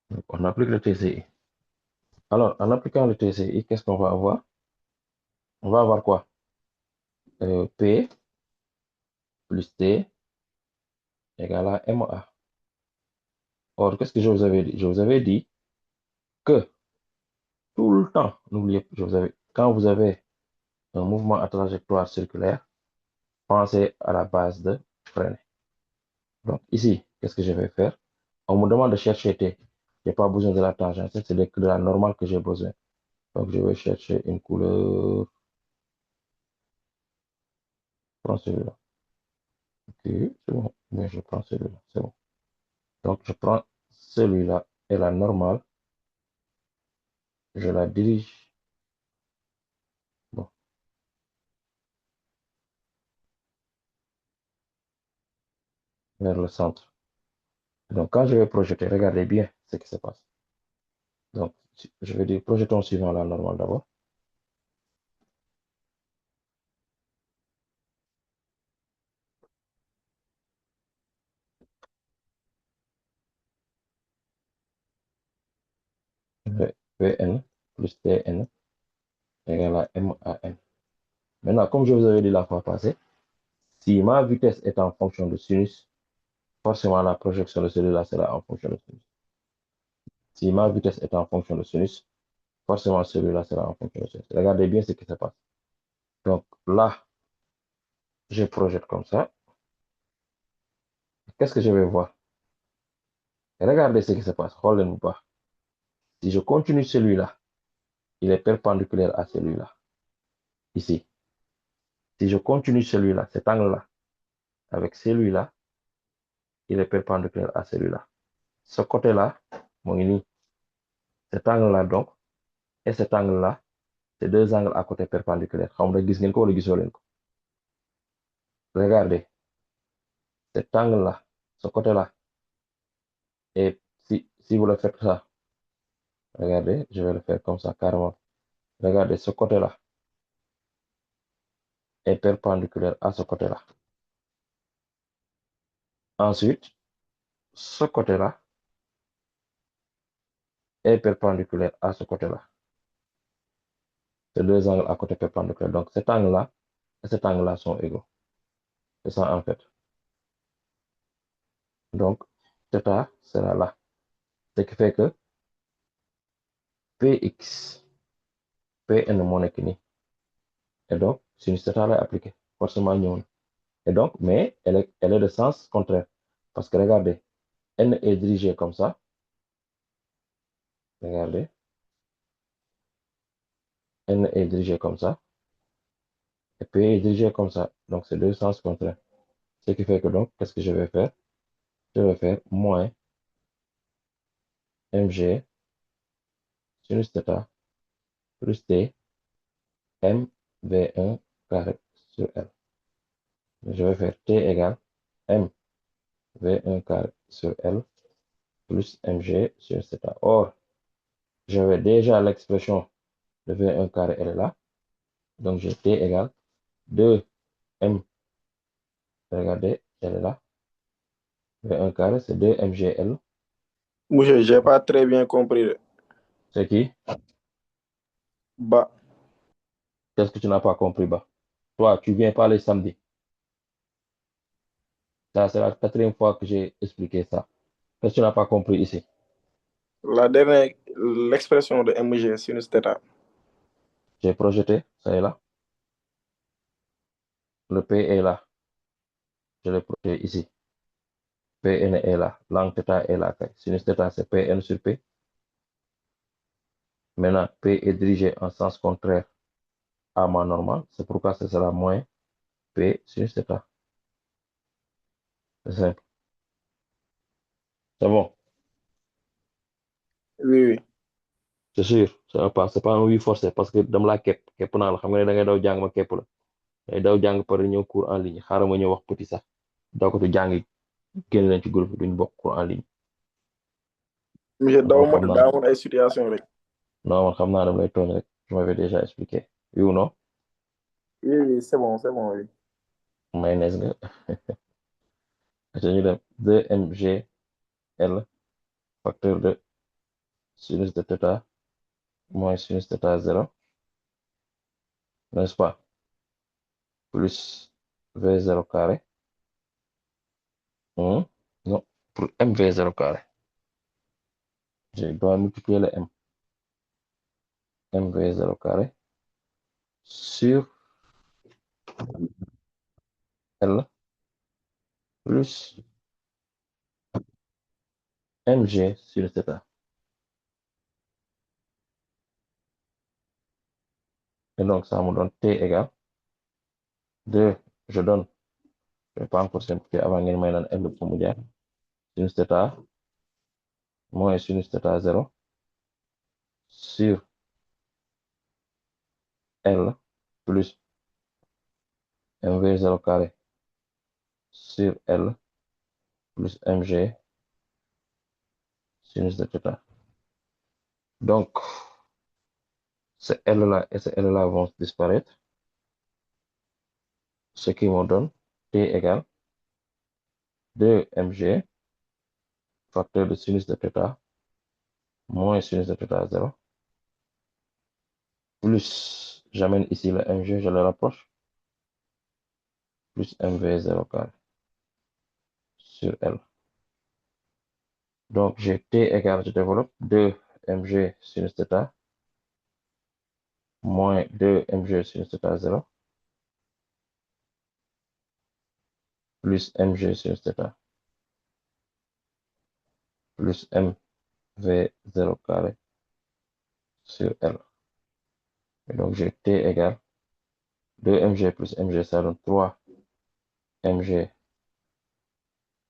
Donc, on applique le TCI. Alors, en appliquant le TCI, qu'est-ce qu'on va avoir? On va avoir quoi? P plus T égale à MA. Or, qu'est-ce que je vous avais dit? Je vous avais dit que tout le temps, n'oubliez pas, quand vous avez un mouvement à trajectoire circulaire, pensez à la base de freiner. Donc, ici, qu'est-ce que je vais faire? On me demande de chercher T. Je n'ai pas besoin de la tangente, c'est de la normale que j'ai besoin. Donc, je vais chercher une couleur. Je prends celui-là. Ok, c'est bon. Mais je prends celui-là, c'est bon. Donc, je prends celui-là et la normale. Je la dirige. Bon, vers le centre. Donc, quand je vais projeter, regardez bien ce qui se passe. Donc, je vais dire projetons suivant la normale d'abord. Vn plus Tn égale à MAN. Maintenant, comme je vous avais dit la fois passée, si ma vitesse est en fonction de sinus, forcément la projection de celui-là sera en fonction de sinus. Si ma vitesse est en fonction de sinus, forcément celui-là sera en fonction de sinus. Regardez bien ce qui se passe. Donc là, je projette comme ça. Qu'est-ce que je vais voir? Regardez ce qui se passe. Regardez-vous pas. Si je continue celui-là, il est perpendiculaire à celui-là. Ici. Si je continue celui-là, cet angle-là, avec celui-là, il est perpendiculaire à celui-là. Ce côté-là, cet angle-là donc, et cet angle-là, c'est deux angles à côté perpendiculaires. Regardez, cet angle-là, ce côté-là, et si vous le faites ça, regardez, je vais le faire comme ça carrément. Regardez, ce côté-là est perpendiculaire à ce côté-là. Ensuite, ce côté-là est perpendiculaire à ce côté-là. C'est deux angles à côté perpendiculaires. Donc cet angle-là et cet angle-là sont égaux. C'est ça en fait. Donc, θ sera là. Ce qui fait que Px, Pn moo nekk nii. Et donc, sinus θ lay appliqué. Forcément ñëw na. Et donc, mais elle est de sens contraire. Parce que regardez, N est dirigé comme ça. Regardez. N est dirigé comme ça. Et P est dirigé comme ça. Donc, c'est deux sens contraires. Ce qui fait que donc, qu'est-ce que je vais faire? Je vais faire moins mg sinus θ plus t m v1 carré sur L. Je vais faire t égale m v1 carré sur L plus mg sur θ. Or, j'avais déjà l'expression de v1 carré, elle est là. Donc, j'ai t égale 2m. Regardez, elle est là. v1 carré, c'est 2mgl. Monsieur, j'ai pas très bien compris. C'est qui? Bah, Qu'est-ce que tu n'as pas compris, bah? Toi, tu viens parler samedi. Ça, c'est la quatrième fois que j'ai expliqué ça. Qu'est-ce que tu n'as pas compris ici? la dernière, l'expression de mg sinus θ. J'ai projeté, ça est là. Le P est là. Je l'ai projeté ici. Pn est là. L'angle θ est là. Sinus θ, c'est Pn sur P. Maintenant, P est dirigé en sens contraire à ma normale. C'est pourquoi ce sera moins P sinus θ. C'est simple. C'est bon. Oui, oui. C'est sûr. C'est pas un oui forcé parce que dama laa képp naa la xam nga ne da ngay daw jàng ma képp la. day daw jàng pare ñëw cours en ligne xaaral ma ñëw wax petit sax daw ko tu jàng génn nañ ci groupe duñ bokk cours en ligne. Monsieur non xam naa amoon ay situation rek. non man xam naa dama lay tooñ rek je m'avais déjà expliqué oui ou non. Oui, oui, c'est bon, oui. mayonnaise nga ñu dem 2mgl facteur de sinus de θ moins sinus θ 0, n'est-ce pas, plus v0 carré. Non, pour mv0 carré. Je dois multiplier le mv0 carré sur L plus mg sinus θ. Et donc, ça me donne t égale 2, je donne, je ne vais pas encore simplifier avant ngeen may naan L pour mu jaar, sinus θ moins sinus θ 0 sur L plus mv0 carré sur L plus mg sinus de θ. Donc, ces L-là et ces L-là vont disparaître, ce qui me donne t égale 2mg facteur de sinus de θ moins sinus de θ 0 plus, j'amène ici le mg, je le rapproche, plus mv0 carré sur L. Donc, j'ai t égale, je développe 2mg sinus θ moins 2mg sinus θ 0 plus mg sinus θ plus mv0 carré sur L. Et donc, j'ai t égale 2mg plus mg, ça donne 3mg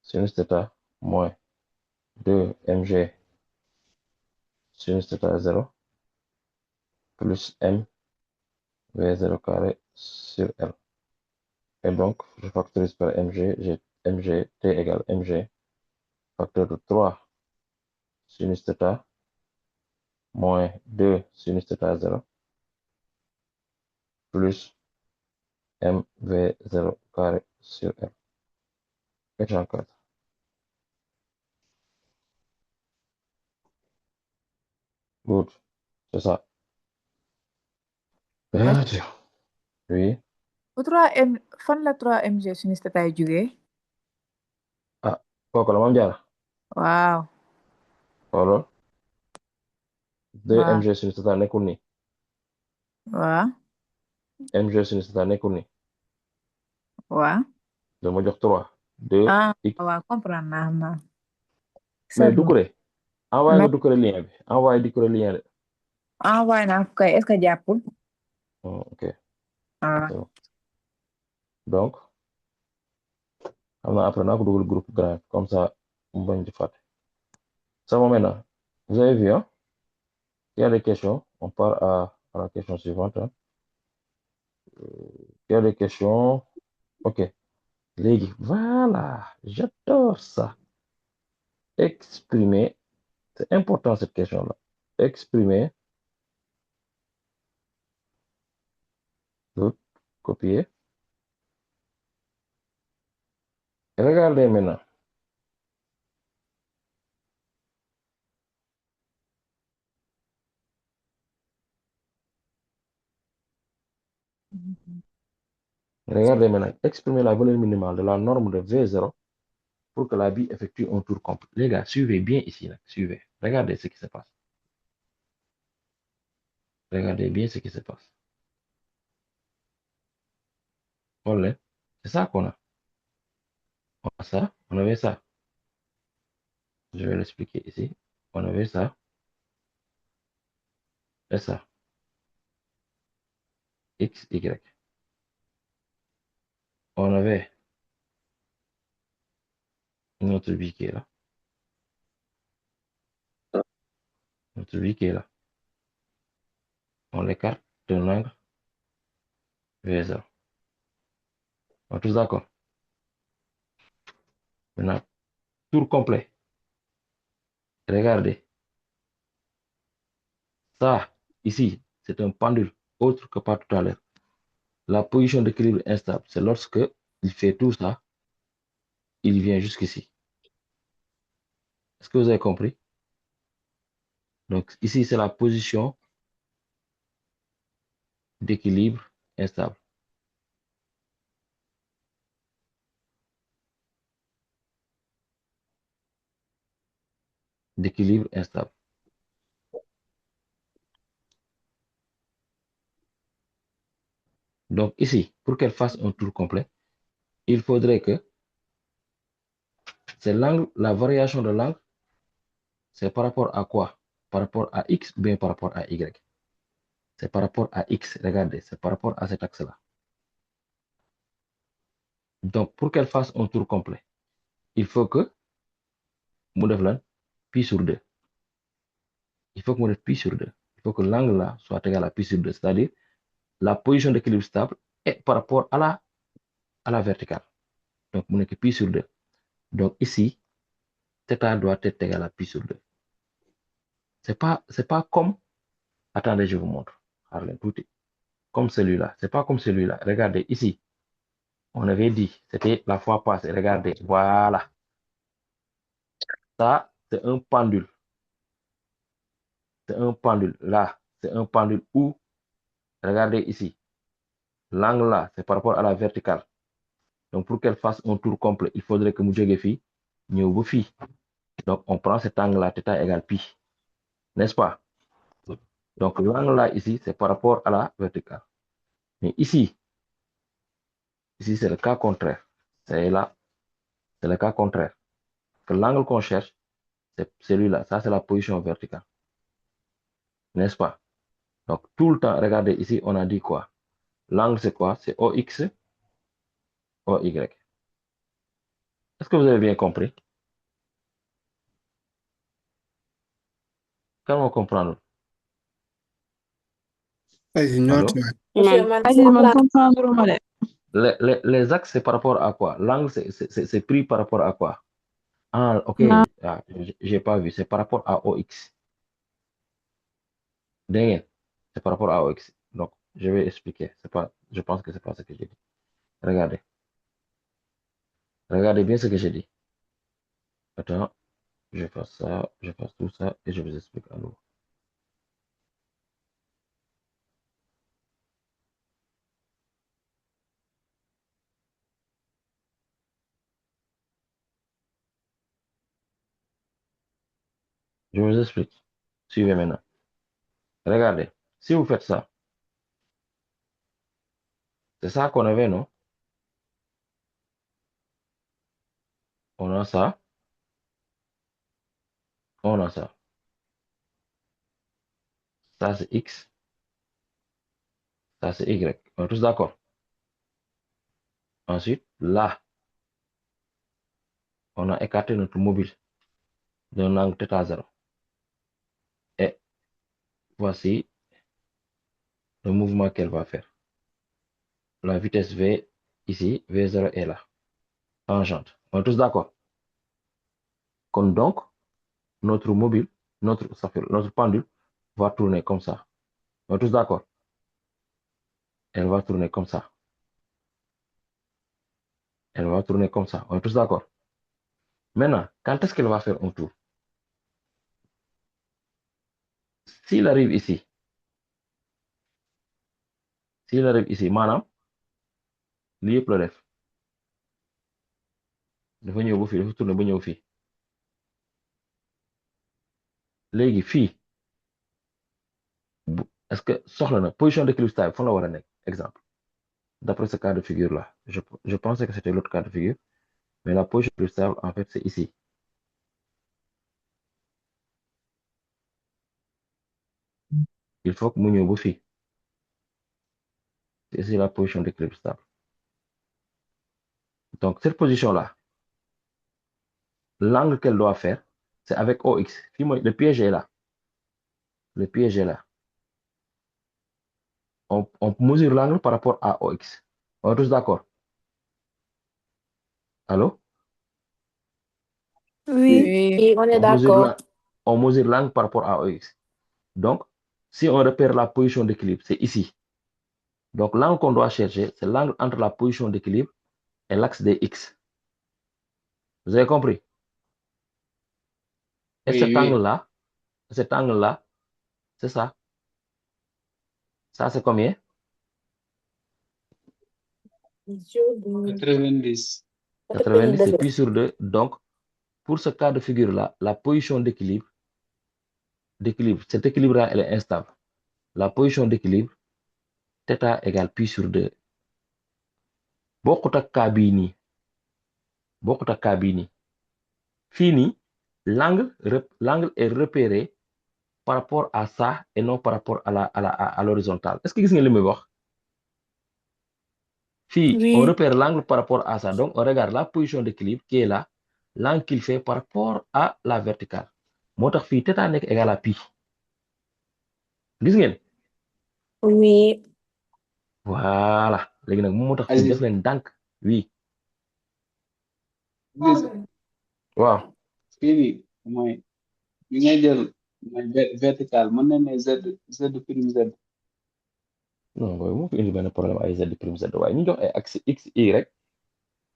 sinus θ moins 2mg sinus θ 0 plus mv0 carré sur L. Et donc, je factorise par mg, j'ai mg, t égale mg, facteur de 3 sinus θ moins 2 sinus θ 0 plus mv0 carré sur L. Et j'encadre. Good. C'est ça. Bien sûr. Oui. Fan la 3mg sinus θ yi jógee. Ah, kooku la Mame Diarra. Waaw. Xoolal. Waaw. 2mg sinus θ nekkul nii. Waaw. mg sinus θ nekkul nii. Waaw. dama jox 3. 2 x. waaw comprendre naa xam naa. mais Doucouré. envoyé nga Doucouré lien bi. envoyé Doucouré lien de. envoyé naa ko kay est-ce que jàppul. ok. Ah. C'est bon. Donc, xam naa après naa ko dugal groupe grand comme ça mu bañ di fàtte. Ça va maintenant. Vous avez vu, hein? Il y a des questions. On part à la question suivante. Hein? Il y a des questions. Ok. Léegi, voilà. J'adore ça. Exprimer. C'est important cette question-là. Exprimer. Copier. Regardez maintenant. Regardez maintenant. Exprimer la valeur minimale de la norme de V0 pour que la bille effectue un tour complet. Les gars, suivez bien ici. Là. Suivez. Regardez ce qui se passe. Regardez bien ce qui se passe. Voilà. C'est ça qu'on a. On a ça. On avait ça. Je vais l'expliquer ici. On avait ça. est ça. X, Y. On avait notre vie qui est là. Notre vie qui est là. On l'écarte d'un angle vers 0. On est tous d'accord? Maintenant, tour complet. Regardez. Ça, ici, c'est un pendule autre que pas tout à l'heure. La position d'équilibre instable, c'est lorsque il fait tout ça, il vient jusqu'ici. Est-ce que vous avez compris? Donc, ici, c'est la position d'équilibre instable. D'équilibre instable. Donc, ici, pour qu'elle fasse un tour complet, il faudrait que c'est l'angle, la variation de l'angle, c'est par rapport à quoi? Par rapport à X ou bien par rapport à Y? C'est par rapport à X, regardez, c'est par rapport à cet axe-là. Donc, pour qu'elle fasse un tour complet, il faut que pi sur 2. Il faut que pi sur 2. Il faut que l'angle là soit égal à pi sur 2, c'est-à-dire la position d'équilibre stable est par rapport à la verticale. Donc, mon pi sur 2. Donc, ici, θ doit être égal à pi sur 2. C'est pas comme, attendez, je vous montre. Comme celui-là. C'est pas comme celui-là. Regardez ici. On avait dit, c'était la fois passée. Regardez, voilà. Ça, c'est un pendule. C'est un pendule. Là, c'est un pendule où, regardez ici, l'angle là, c'est par rapport à la verticale. Donc, pour qu'elle fasse un tour complet, il faudrait que nous phi, nous phi. Donc, on prend cet angle-là, θ égale pi. N'est-ce pas? Donc, l'angle là, ici, c'est par rapport à la verticale. Mais ici, c'est le cas contraire. C'est là, c'est le cas contraire. Que l'angle qu'on cherche, c'est celui-là. Ça, c'est la position verticale. N'est-ce pas? Donc, tout le temps, regardez ici, on a dit quoi? L'angle, c'est quoi? C'est OX, OY. Est-ce que vous avez bien compris? Comment comprendre? Allô? Monsieur, Man, man, aji man comprendre ma de. Les axes, c'est par rapport à quoi? L'angle, c'est pris par rapport à quoi? Ah, ok. Na, Ah, j'ai pas vu. C'est par rapport à OX. Derrière, c'est par rapport à OX. Donc, je vais expliquer. Je pense que c'est pas ce que j'ai dit. Regardez. Regardez bien ce que j'ai dit. Attends, je fasse ça, je fasse tout ça et je vous explique à nouveau. Je vous explique. Suivez maintenant. Regardez. Si vous faites ça, c'est ça qu'on avait, non? On a ça, on a ça. Ça, c'est X, ça, c'est Y. On est tous d'accord. Ensuite, là, on a écarté notre mobile d'un angle θ0. Et voici le mouvement qu'elle va faire. La vitesse V, ici, V0 est là. Tangente. On est tous d'accord. Comme donc, notre mobile, notre pendule va tourner comme ça. On est tous d'accord. Elle va tourner comme ça. Elle va tourner comme ça. On est tous d'accord. Maintenant, quand est-ce qu'elle va faire un tour? S'il arrive ici, maanaam lii yëpp la def dafa ñëw ba fii dafa tourné ba ñëw fii léegi fii est-ce que soxla na position d'équilibre stable fan la war a nekk exemple d'après ce cas de figure là je pensais que c'était l'autre cas de figure mais la position d'équilibre stable en fait c'est ici il faut que mu ñëw ba fii. C'est ici la position d'équilibre stable. Donc, cette position-là, l'angle qu'elle doit faire, c'est avec OX. Le piège est là. Le piège est là. On mesure l'angle par rapport à OX. On est tous d'accord? Allô? Oui. Oui, on est d'accord. On mesure l'angle par rapport à OX. Donc, si on repère la position d'équilibre, c'est ici. Donc, l'angle qu'on doit chercher, c'est l'angle entre la position d'équilibre et l'axe des X. Vous avez compris? Et cet angle-là, c'est ça. Ça, c'est combien? 90. 90, c'est pi sur 2. Donc, pour ce cas de figure-là, la position d'équilibre, cet équilibre-là, elle est instable. La position d'équilibre, θ égale pi sur 2. Bokkut ak cas bii nii. Bokkut ak cas bii nii. Fii nii, l'angle est repéré par rapport à ça et non par rapport à l'horizontale. Est-ce que gis ngeen li muy wax? Fii, Oui. on repère l'angle par rapport à ça. Donc, on regarde la position d'équilibre qui est là, l'angle qu'il fait par rapport à la verticale. Moo tax fii θ nekk égal à pi. Gis ngeen? Oui. Voilà. Léegi nag moo tax fii def leen ndànk. Oui. Waaw. Fii nii mooy bi ngay jël mooy vertical mën na ne z prime z. Non booy moo fi indi benn problème ay z prime z waaye ñu jox ay axe x y rek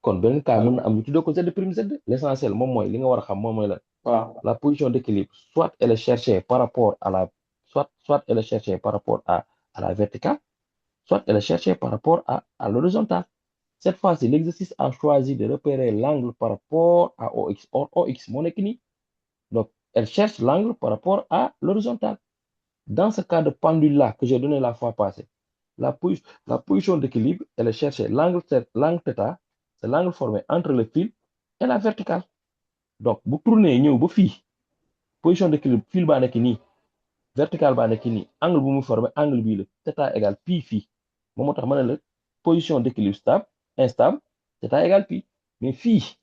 kon benn cas mën na am ñu tuddee ko z prime z. L'essentiel moom mooy li nga war a xam moom mooy la position d'équilibre soit elle est cherchée par rapport à la soit elle est cherchée par rapport à la verticale, soit elle est cherchée par rapport à l'horizontale. Cette fois-ci, l'exercice a choisi de repérer l'angle par rapport à OX. Or, OX, moo nekk nii. Donc, elle cherche l'angle par rapport à l'horizontale. Dans ce cas de pendule-là que j'ai donné la fois passée, la position d'équilibre, elle est cherchée l'angle θ, c'est l'angle formé entre le fil et la verticale. Donc, bu tourner ñëw ba fii, position d'équilibre, fil baa nekk nii, verticale baa nekk nii, angle bu mu formé, angle bii la, θ égale pi fii. Moom moo tax ma ne la position d'équilibre stable, instable, θ égale pi. Mais fii,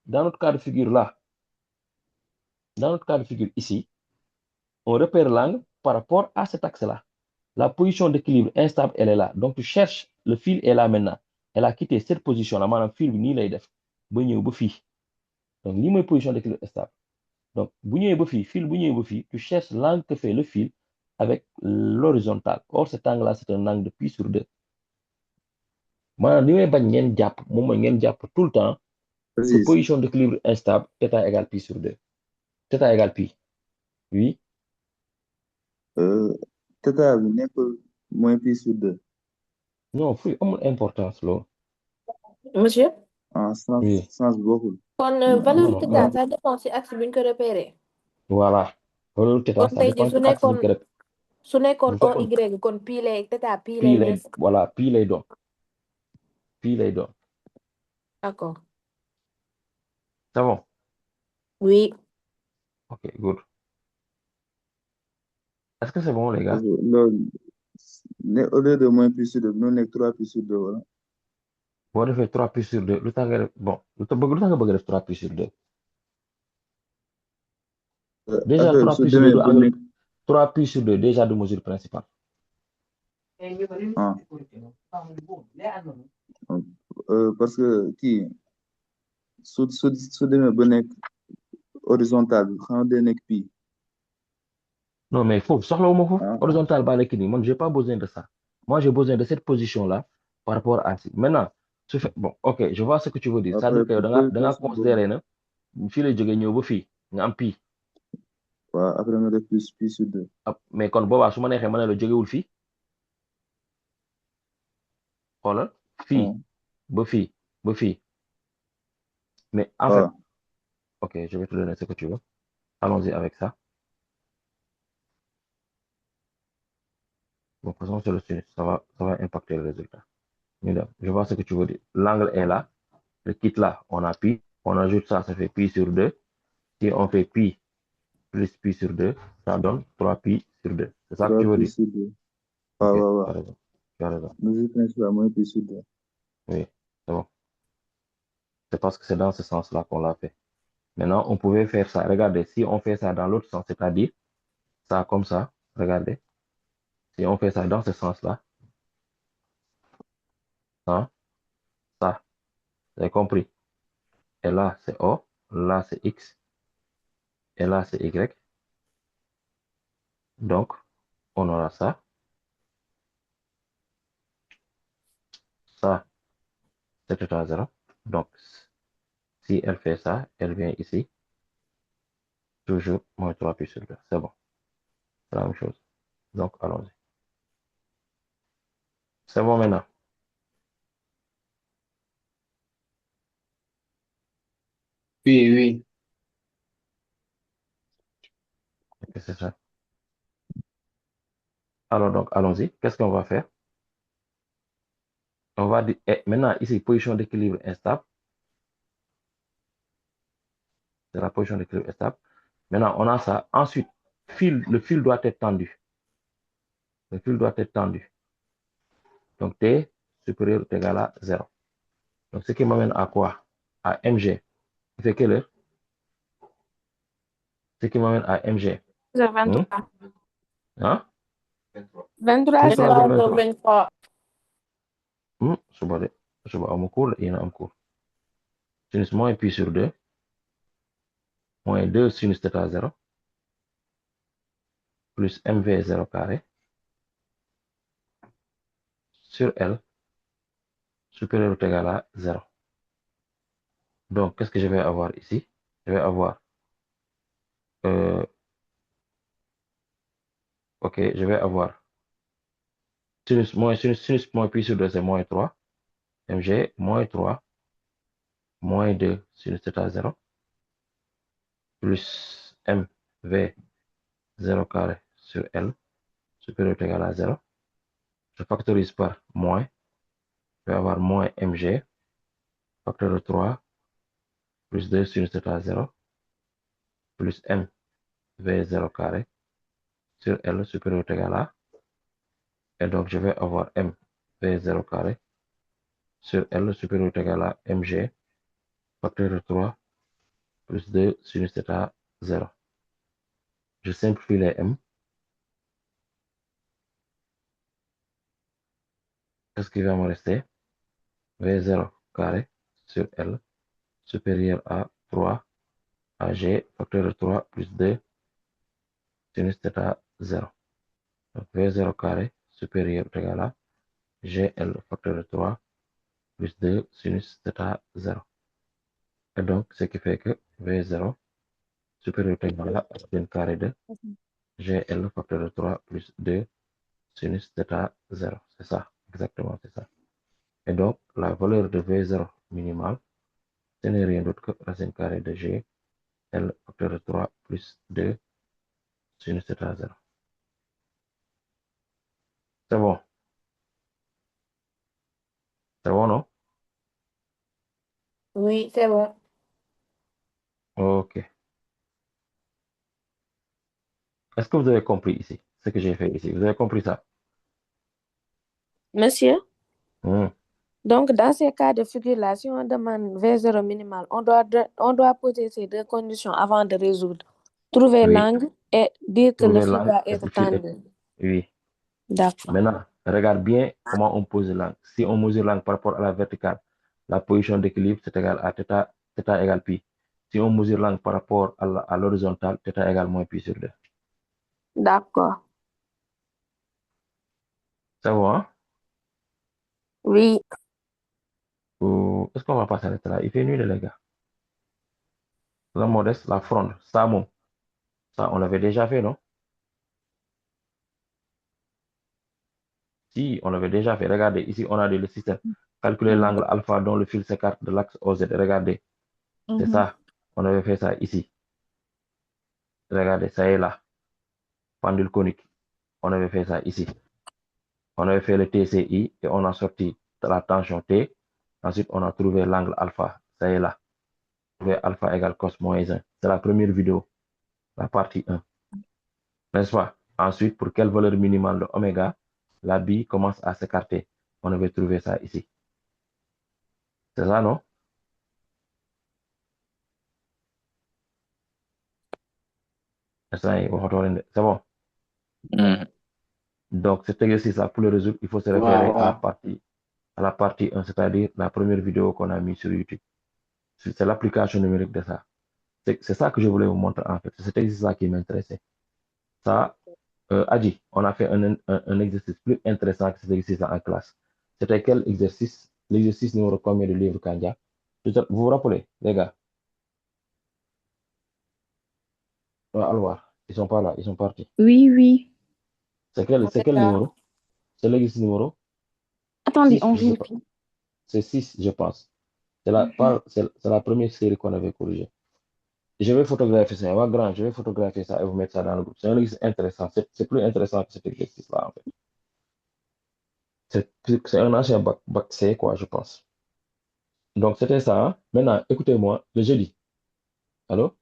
dans notre cas de figure là, dans notre cas de figure ici, on repère l'angle par rapport à cet axe-là. La position d'équilibre instable, elle est là. Donc, tu cherches, le fil est là maintenant. Elle a quitté cette position-là. Maintenant, fil, ni lay def. Ba ñëw ba fii. Donc, lii mooy position d'équilibre stable. Donc, bu ñëwee ba fii, fil bu ñëwee ba fii, tu cherches l'angle que fait le fil avec l'horizontale. Or, cet angle-là, c'est un angle de pi sur 2. Maintenant, li may bañ ngeen jàpp, moom mooy ngeen jàpp tout le temps que position d'équilibre instable, θ égale pi sur 2. θ égale pi. Oui. θ bi nekkul moins pi sur 2. Non, fii amul importance loolu. Monsieur? En sens, Oui. sens bokkul. Kon Non, valeur non, θ, non. ça dépend si axe bi ñu ko repéré. Voilà. Valeur θ, Kon ça tey dépend jii ci axe bi ñu ko repéré. su nekkoon Bu fekkoon OY kon pi lay θ pi pi lay lay nekk. voilà pi lay doon. Pi lay doon. D'accord. C'est bon? Oui. Ok, good. Est-ce que c'est bon, les gars? Loolu au lieu de moins pi sur 2 noonu nekk 3 pi sur 2 wala. Boo defee 3 pi sur 2 lu tax nga def bon lu tax nga bëgg def 3 pi sur 2? Déjà Affaire 3 su pi sur 2 demee du ba angle nekk 3 pi sur 2 déjà de mesure principale. ah parce que kii su demee ba nekk horizontal bi xam nga day nekk pi. Non, mais foofu soxlawuma foofu. Ah. Horizontal baa nekk nii man j'ai pas besoin de ça. Moi j'ai besoin de cette position-là par rapport à ci. Maintenant su fait bon ok je vois ce que tu veux dire. C'est-à-dire que yow da nga considéré na fii lay jógee ñëw ba fii nga am pi. waaw après nga def plus pi sur 2. Mais kon boobaa su ma neexee ma ne la jógewul fii xoolal fii ba fii mais en fait ok je vais te donner ce que tu veux. Allons-y avec ça. Bon, façon sur le sinus, ça va impacter le résultat. Je vois ce que tu veux dire. L'angle est là, le kit là, on a pi, on ajoute ça, ça fait pi sur 2. Si on fait pi plus pi sur 2, ça ça donne 3pi sur 2. C'est ça que 3 tu veux pi dire? sur 2. Ok, Ouais, tu ouais, as ouais. raison. Tu as raison. Mesure principale, moins pi sur 2. Oui, c'est bon. C'est parce que c'est dans ce sens-là qu'on l'a fait. Maintenant, on pouvait faire ça. Regardez, si on fait ça dans l'autre sens, c'est-à-dire ça comme ça, regardez. Si on fait ça dans ce sens-là, hein, ça, vous avez compris. Et là, c'est O, là, c'est X, et là, c'est Y. Donc, on aura ça. Ça, c'est égal à 0. Donc, si elle fait ça, elle vient ici. Toujours moins 3 pi sur 2. C'est bon. C'est la même chose. Donc, allons-y. C'est bon maintenant. Oui, oui. Ok, c'est ça. Alors, donc, allons-y. Qu'est-ce qu'on va faire? On va dire, et maintenant, ici, position d'équilibre instable. C'est la position d'équilibre stable. Maintenant, on a ça. Ensuite, le fil doit être tendu. Le fil doit être tendu. Donc, T supérieur ou égal à 0. Donc, ce qui m'amène à quoi? À MG. Il fait quelle heure? Ce qui m'amène à MG. 23. Hein? 23, 23 c'est ou 23 23? 23. Je vais en cours, il y en a un cours. Sinus moins pi sur 2. Moins 2 sinus θ 0. Plus MV 0 carré. Sur L supérieur ou égal à 0. Donc, qu'est-ce que je vais avoir ici? Je vais avoir ok, je vais avoir sinus moins pi sur 2, c'est moins 3. Mg, moins 3, moins 2 sinus θ 0, plus mv 0 carré sur L, supérieur ou égal à 0. Je factorise par moins. Je vais avoir moins mg, facteur de 3, plus 2 sinus θ 0, plus mv 0 carré sur L, supérieur ou égal à. Et donc, je vais avoir mv 0 carré sur L, supérieur ou égal à mg, facteur de 3, plus 2 sinus θ 0. Je simplifie les m. Qu'est-ce qui va me rester? V0 carré sur L supérieur à 3 AG facteur de 3 plus 2 sinus θ 0. Donc V0 carré supérieur ou égal à GL facteur de 3 plus 2 sinus θ 0. Et donc, ce qui fait que V0 supérieur ou égal à racine carré de GL facteur de 3 plus 2 sinus θ 0. C'est ça, exactement, c'est ça. Et donc, la valeur de V0 minimale, ce n'est rien d'autre que racine carrée de G L facteur de 3 plus 2 sinus θ 0. C'est bon. C'est bon, non? Oui, c'est bon. Ok. Est-ce que vous avez compris ici ce que j'ai fait ici? Vous avez compris ça? Monsieur, Hmm. donc dans ces cas de figure-là, si on demande V0 minimal, on doit poser ces deux conditions avant de résoudre. Trouver Oui. l'angle et dire que le Trouver fil l'angle doit et être le fil est... tendu. Oui. D'accord. Maintenant, regarde bien comment on pose l'angle. Si on mesure l'angle par rapport à la verticale, la position d'équilibre, c'est égal à θ égale pi. Si on mesure l'angle par rapport à l'horizontale, θ égale moins pi sur 2. D'accord. C'est bon, hein? Oui. Est-ce qu'on va pas s'arrêter là? Il fait nuit, les gars. La modeste, la fronde, ça, bon. Ça, on l'avait déjà fait, non? Si, on l'avait déjà fait. Regardez, ici, on a le système. Calculer l'angle alpha dont le fil s'écarte de l'axe OZ. Regardez, c'est ça. On avait fait ça ici. Regardez, ça est là. Pendule conique. On avait fait ça ici. On avait fait le TCI et on a sorti la tension T. Ensuite, on a trouvé l'angle alpha. Ça est là. Trouver alpha égale cos moins 1. C'est la première vidéo, la partie 1. n'est-ce pas? Ensuite, pour quelle valeur minimale de oméga, la bille commence à s'écarter. On avait trouvé ça ici. C'est ça, non? C'est bon. Donc, cet exercice-là, pour le résoudre, il faut se référer à la partie 1, c'est-à-dire la première vidéo qu'on a mise sur YouTube. C'est l'application numérique de ça. C'est ça que je voulais vous montrer, en fait. C'est cet exercice-là qui m'intéressait. Ça, Adi, on a fait un exercice plus intéressant que cet exercice-là en classe. C'était quel exercice? L'exercice numéro combien de livres, Kandia? Vous vous rappelez, les gars? Alors, ils sont pas là, ils sont partis. Oui. C'est quel numéro? C'est l'exercice numéro Attendez, 6, on je sais pas. vérifie. C'est 6, je pense. C'est la première série qu'on avait corrigée. Je vais photographier ça. Je vais photographier ça et vous mettre ça dans le groupe. C'est un exercice intéressant. C'est plus intéressant que cet exercice-là, en fait. C'est un ancien bac C, quoi, je pense. Donc, c'était ça. Hein. Maintenant, écoutez-moi, le jeudi. Allô?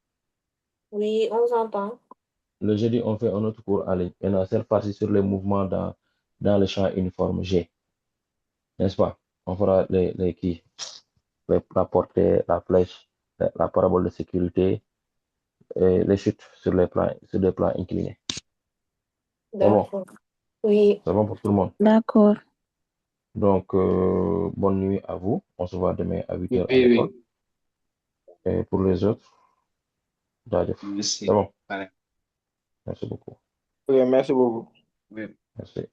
Oui, on s'entend. Le jeudi, on fait un autre cours en ligne. Maintenant, c'est parti sur les mouvements dans le champ uniforme G. N'est-ce pas? On fera la portée, la flèche, la parabole de sécurité et les chutes sur des plans inclinés. C'est bon? D'accord. Oui. C'est bon pour tout le monde. D'accord. Donc, bonne nuit à vous. On se voit demain à 8h à Oui, l'école. oui. Et pour les autres, jaajëf. C'est Merci. bon. Pareil. Merci beaucoup. Ok, merci beaucoup. Oui. Merci.